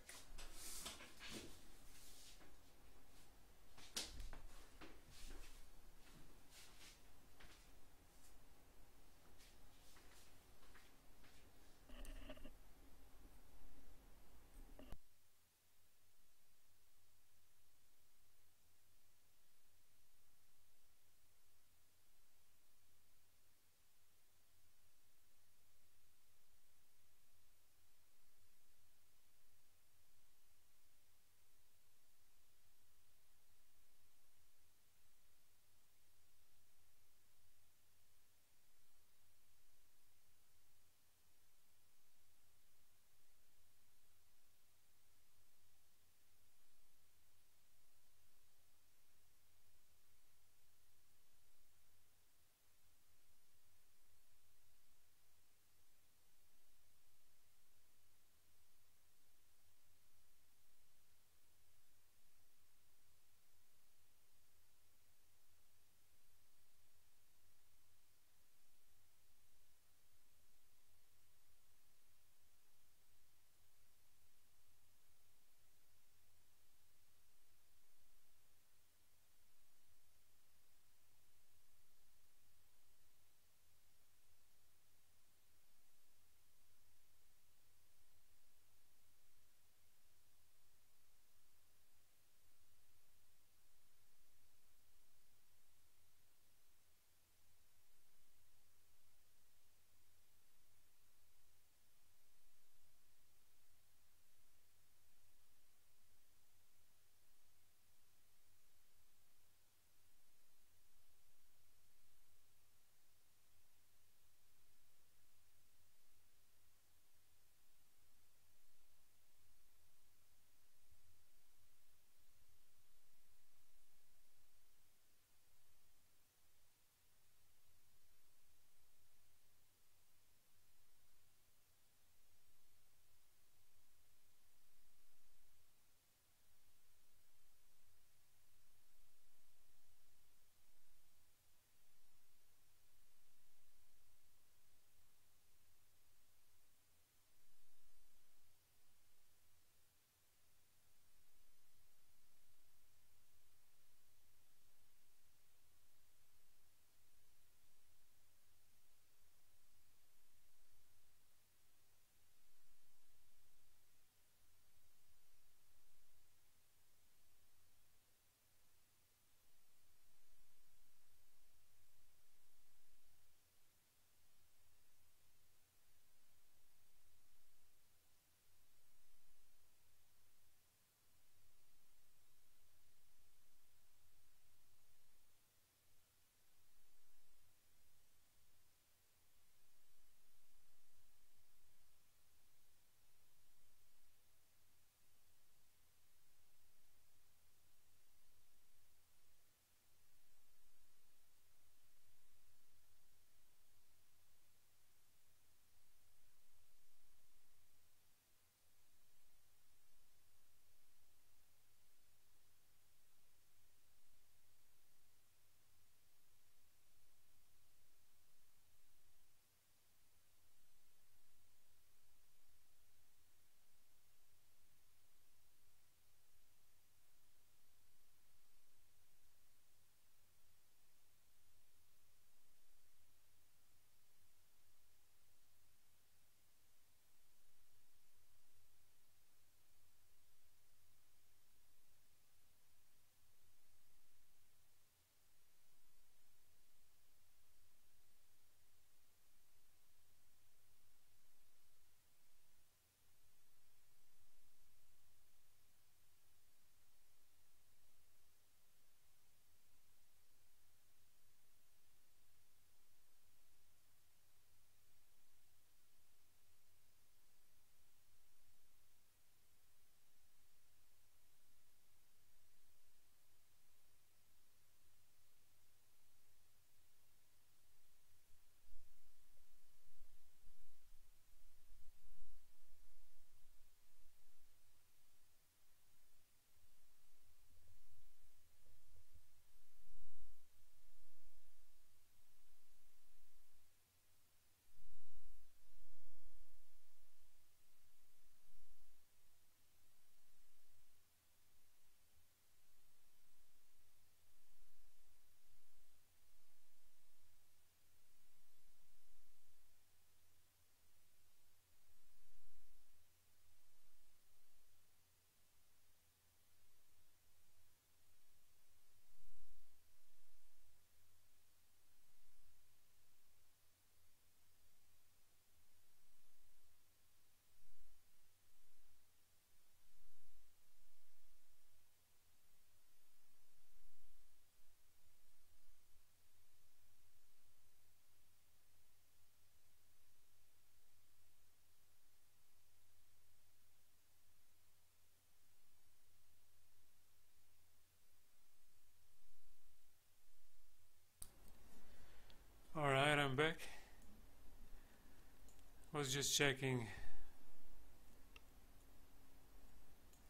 was just checking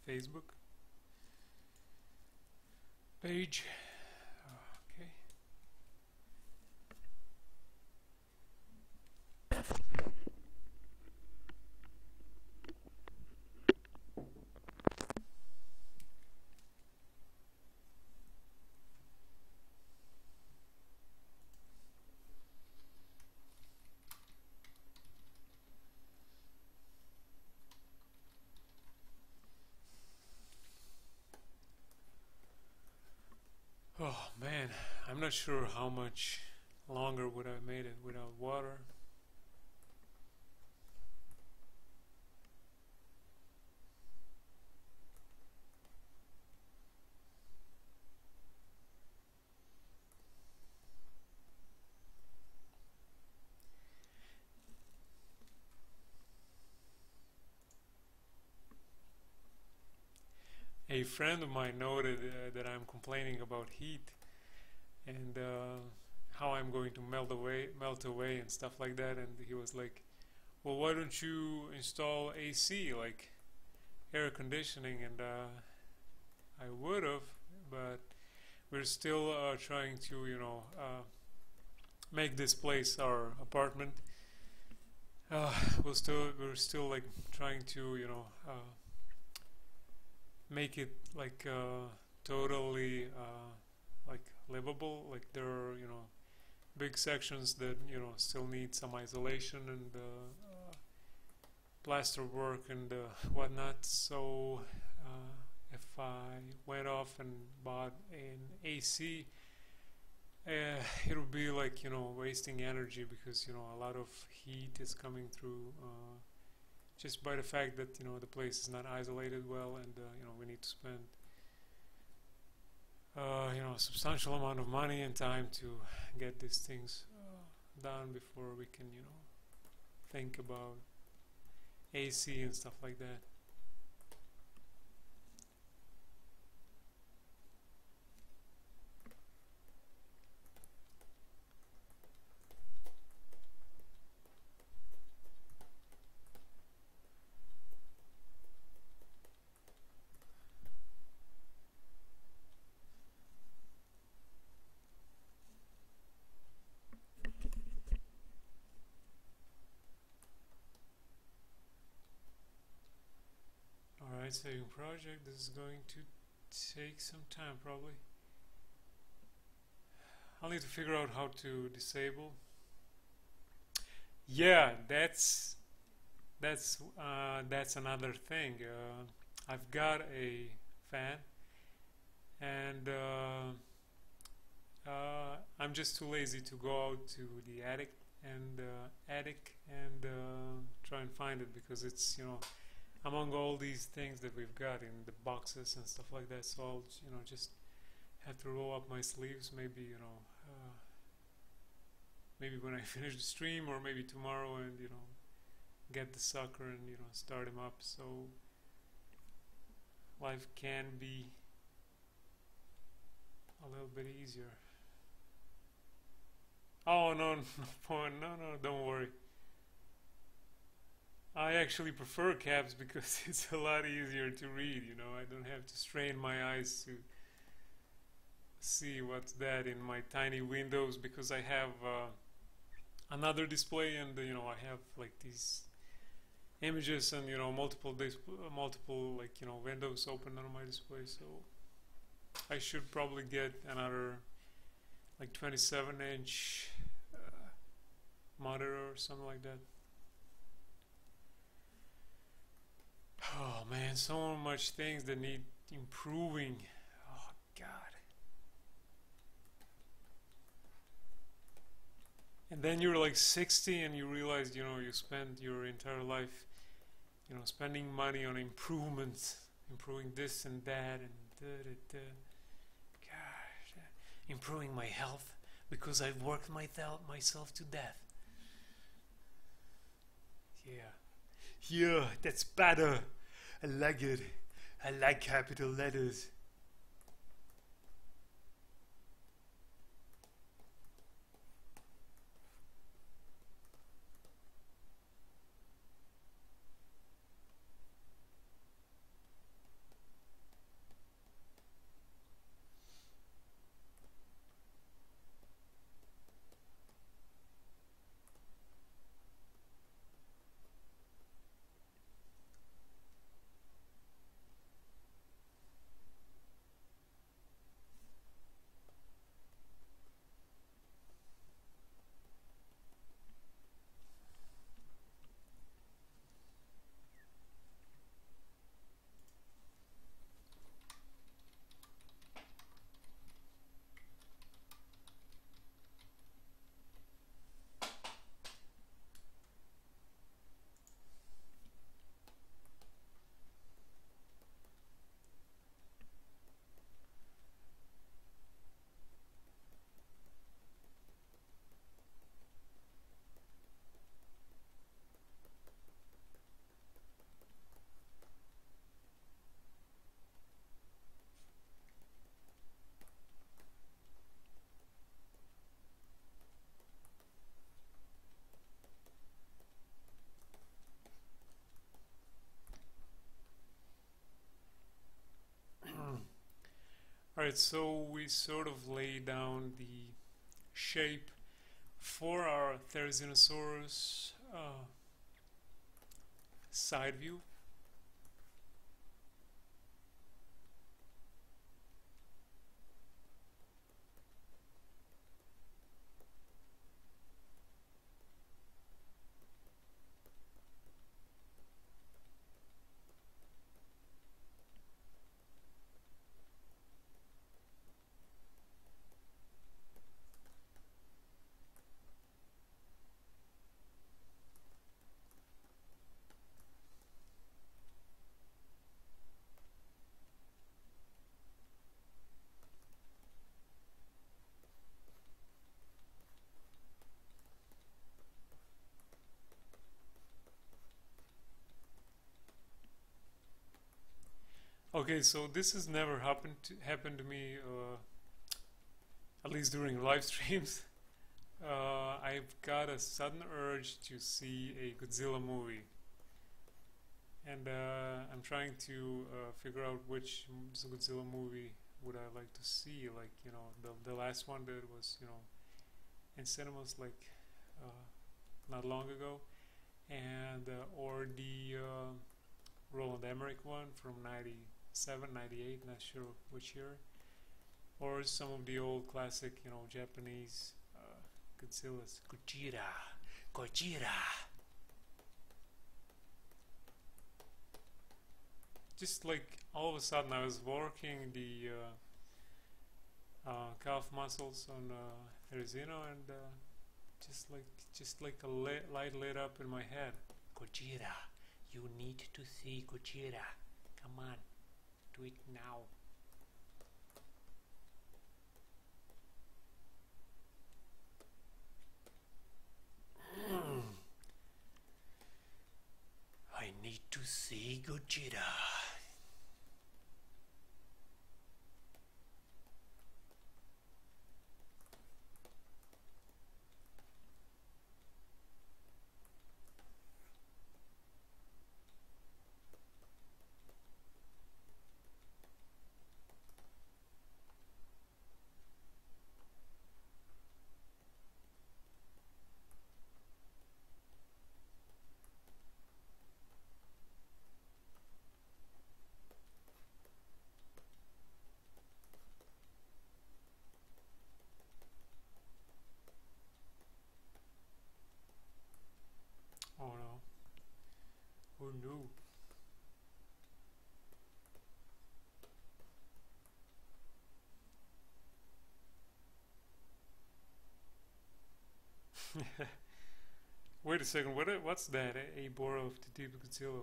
Facebook page. Okay. Oh man, I'm not sure how much longer would I have made it without water. A friend of mine noted that I'm complaining about heat and how I'm going to melt away and stuff like that, and he was like, well, why don't you install AC, like air conditioning? And I would have, but we're still trying to, make this place our apartment. We're still like trying to, make it like totally like livable. Like there are, big sections that still need some isolation and plaster work and whatnot. So if I went off and bought an AC, it would be like wasting energy, because a lot of heat is coming through just by the fact that the place is not isolated well, and we need to spend a substantial amount of money and time to get these things done before we can think about AC and stuff like that. Alright, saving project. This is going to take some time probably. I'll need to figure out how to disable. Yeah, that's another thing. I've got a fan, and I'm just too lazy to go out to the attic and try and find it, because it's among all these things that we've got in the boxes and stuff like that. So I'll just have to roll up my sleeves, maybe maybe when I finish the stream, or maybe tomorrow, and get the sucker and start him up, so life can be a little bit easier. Oh no, no, don't worry. I actually prefer caps because it's a lot easier to read, I don't have to strain my eyes to see what's that in my tiny windows, because I have another display, and I have like these images and multiple like windows open on my display. So I should probably get another like 27-inch monitor or something like that. Oh man, so much things that need improving. Oh god. And then you're like 60 and you realize you spend your entire life spending money on improvements, improving this and that, and gosh, improving my health because I've worked myself to death. Yeah, that's better. I like it. I like capital letters. Alright, so we sort of lay down the shape for our Therizinosaurus side view. Okay, so this has never happened to me, at least during live streams. I've got a sudden urge to see a Godzilla movie, and I'm trying to figure out which Godzilla movie would I like to see. Like, you know, the last one that was, you know, in cinemas, like not long ago, and or the Roland Emmerich one from '97, '98, not sure which year, or some of the old classic, you know, Japanese Godzillas. Gojira, Gojira. Just like all of a sudden, I was working the calf muscles on Therizino, and just like a light lit up in my head. Gojira, you need to see Gojira. Come on, do it now. I need to see Gojira. Oh no! Oh no! Wait a second. What's that? A Bora of the Deep Godzilla?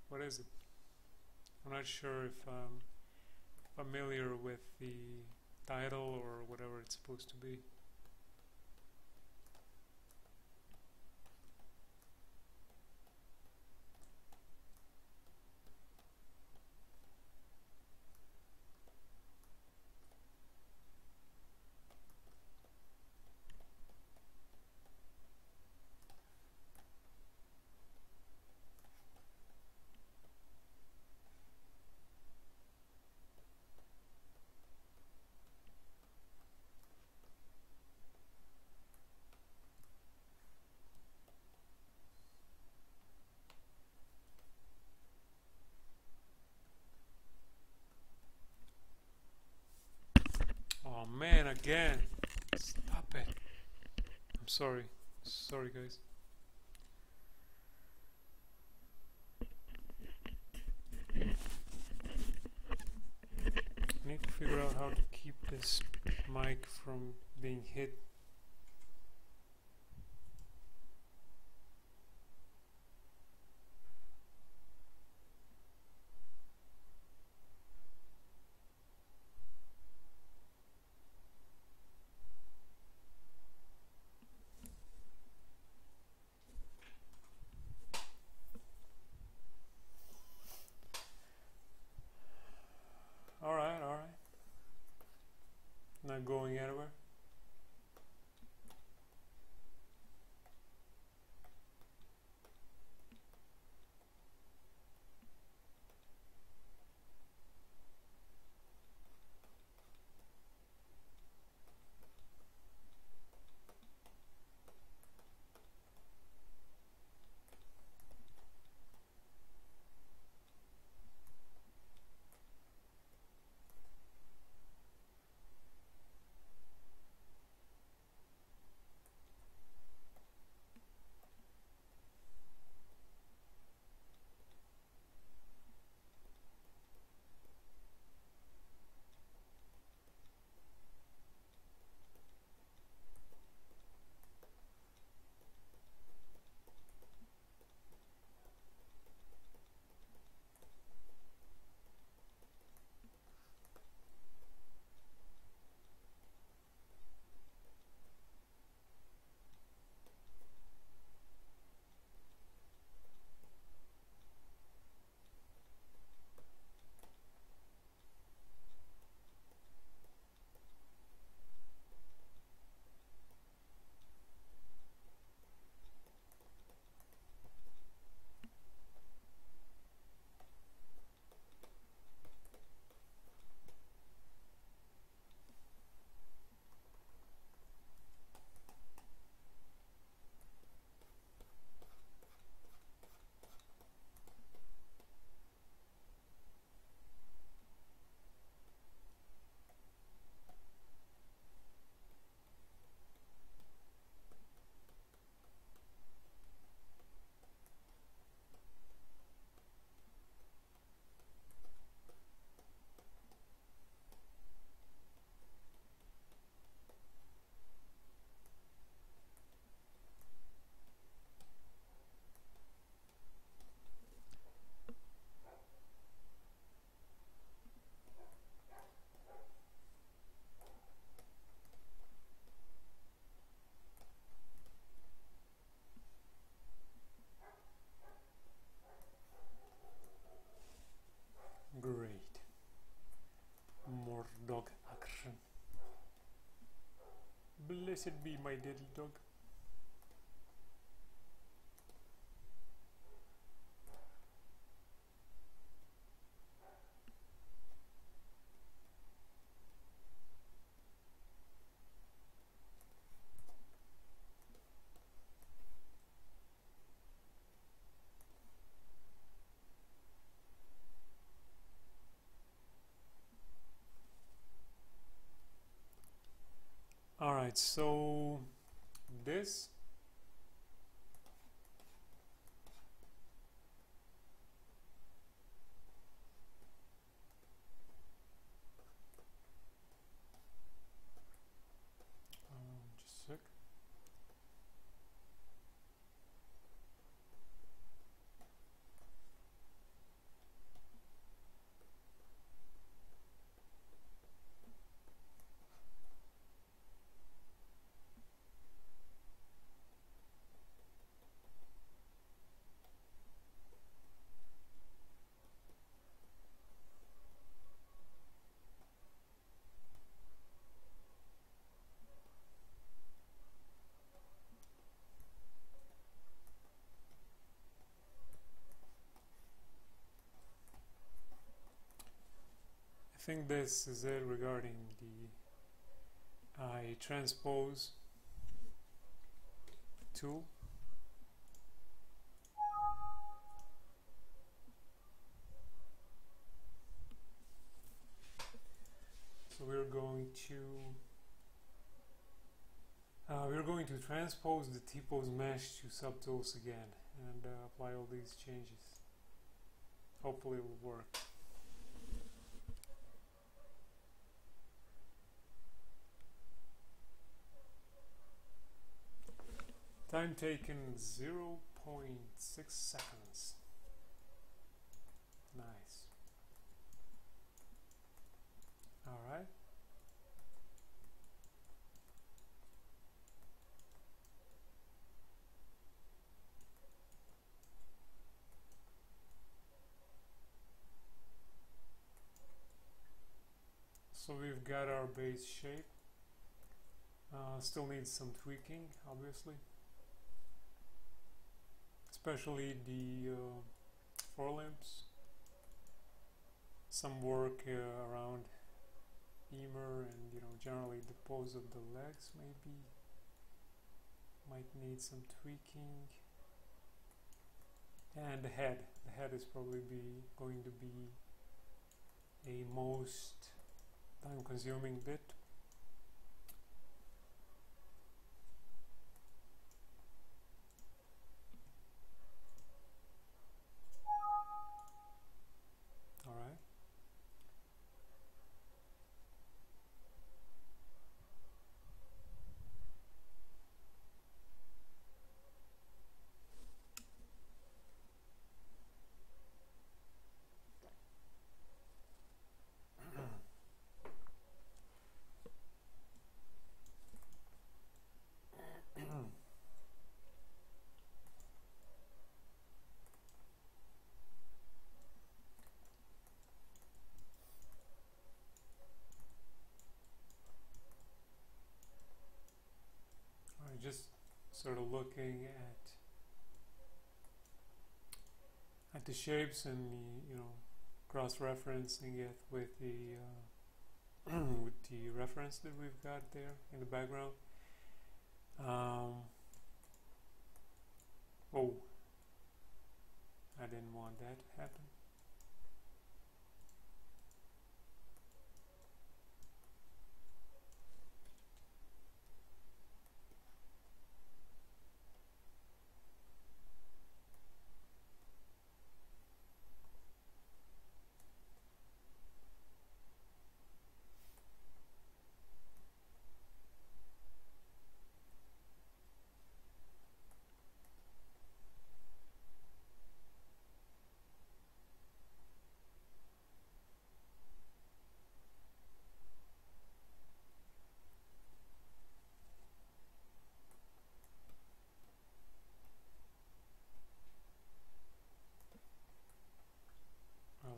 What is it? I'm not sure if I'm familiar with the title or whatever it's supposed to be. Oh man, again! Stop it! I'm sorry. Sorry, guys. I need to figure out how to keep this mic from being hit. Alright, alright. Not going anywhere. Blessed be my little dog. Alright, so this just a sec. I think this is it regarding the transpose tool. So we're going to transpose the T-pose mesh to subtools again and apply all these changes. Hopefully it will work. Time taken 0.6 seconds. Nice. Alright. So we've got our base shape. Still needs some tweaking, obviously. Especially the forelimbs. Some work around femur and generally the pose of the legs maybe might need some tweaking. And the head is probably going to be a most time-consuming bit. Alright. Just sort of looking at the shapes and cross-referencing it with the with the reference that we've got there in the background. Oh, I didn't want that to happen.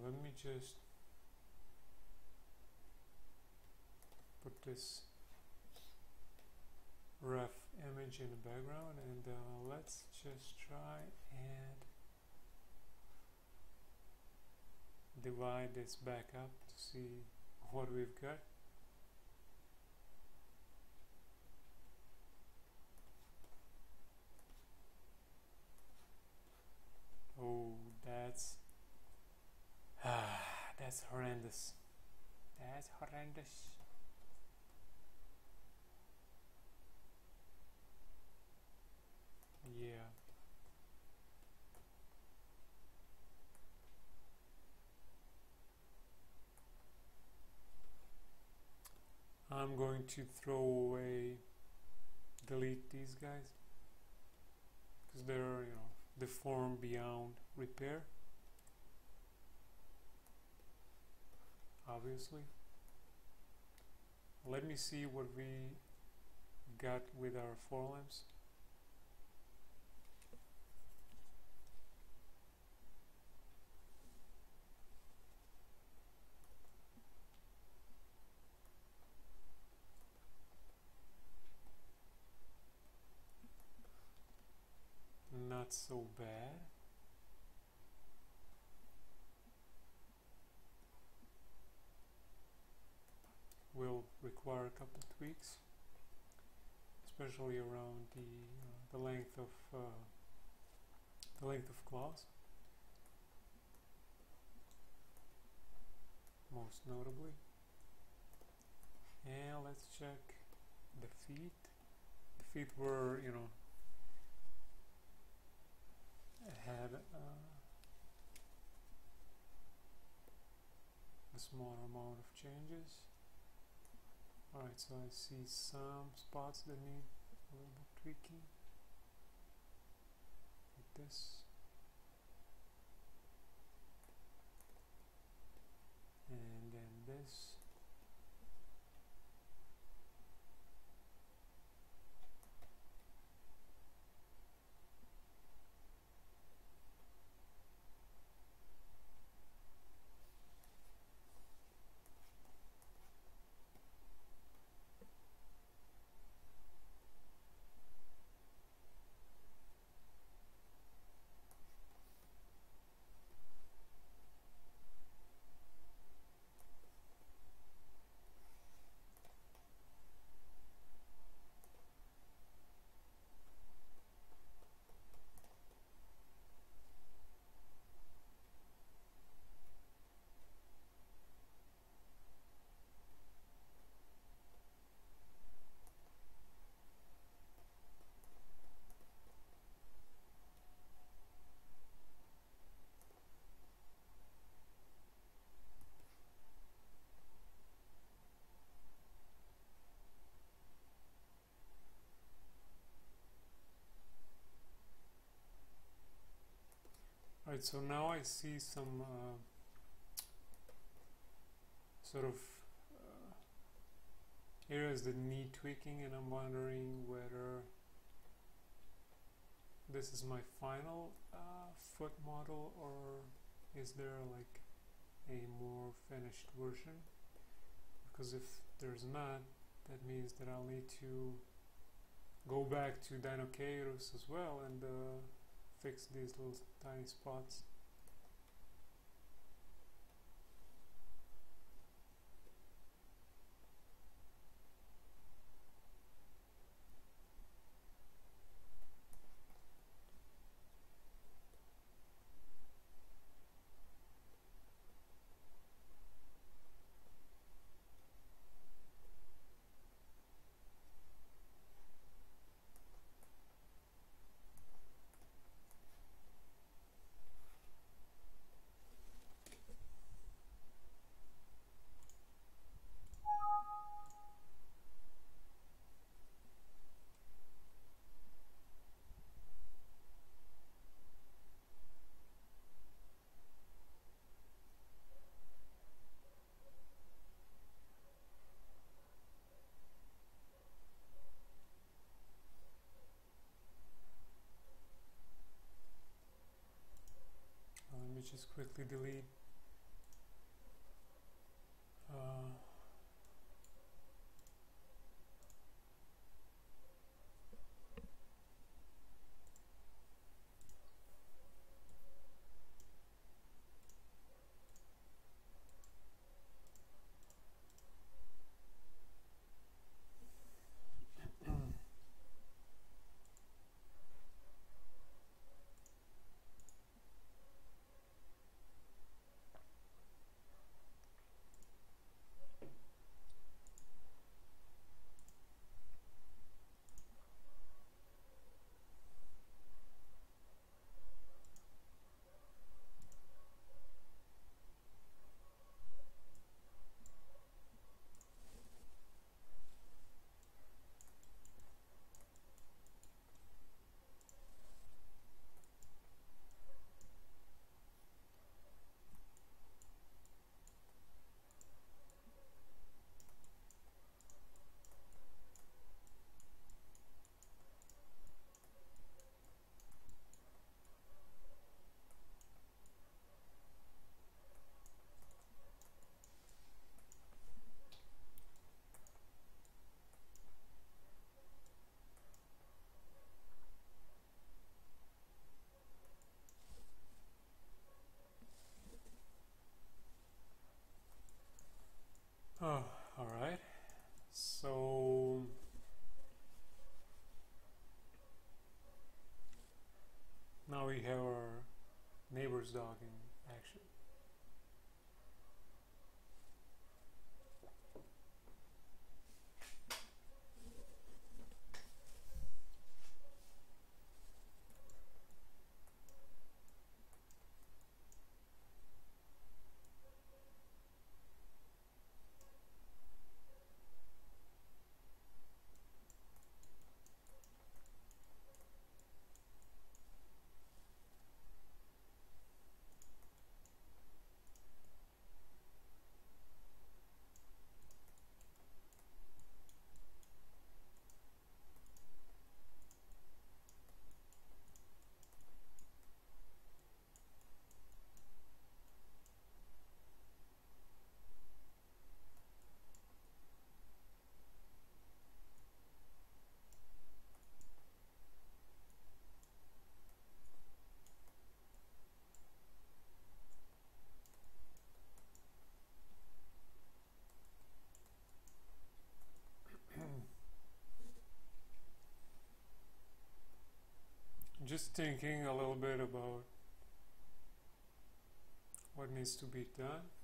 Let me just put this image in the background, and let's just try and divide this back up to see what we've got. Oh, that's that's horrendous. That's horrendous. Yeah. I'm going to throw away, delete these guys, because they're, you know, deformed beyond repair, obviously. Let me see what we got with our forelimbs. Not so bad. Will require a couple of tweaks, especially around the length of claws, most notably. And let's check the feet. The feet were, you know, had a small amount of changes. Alright, so I see some spots that need a little bit tweaking, like this, and then this. Alright, so now I see some sort of areas that need tweaking, and I'm wondering whether this is my final foot model, or is there like a more finished version? Because if there's not, that means that I'll need to go back to Dinosaurs as well and fix these little tiny spots. Let me just quickly delete we have our neighbor's dog in action. Just thinking a little bit about what needs to be done.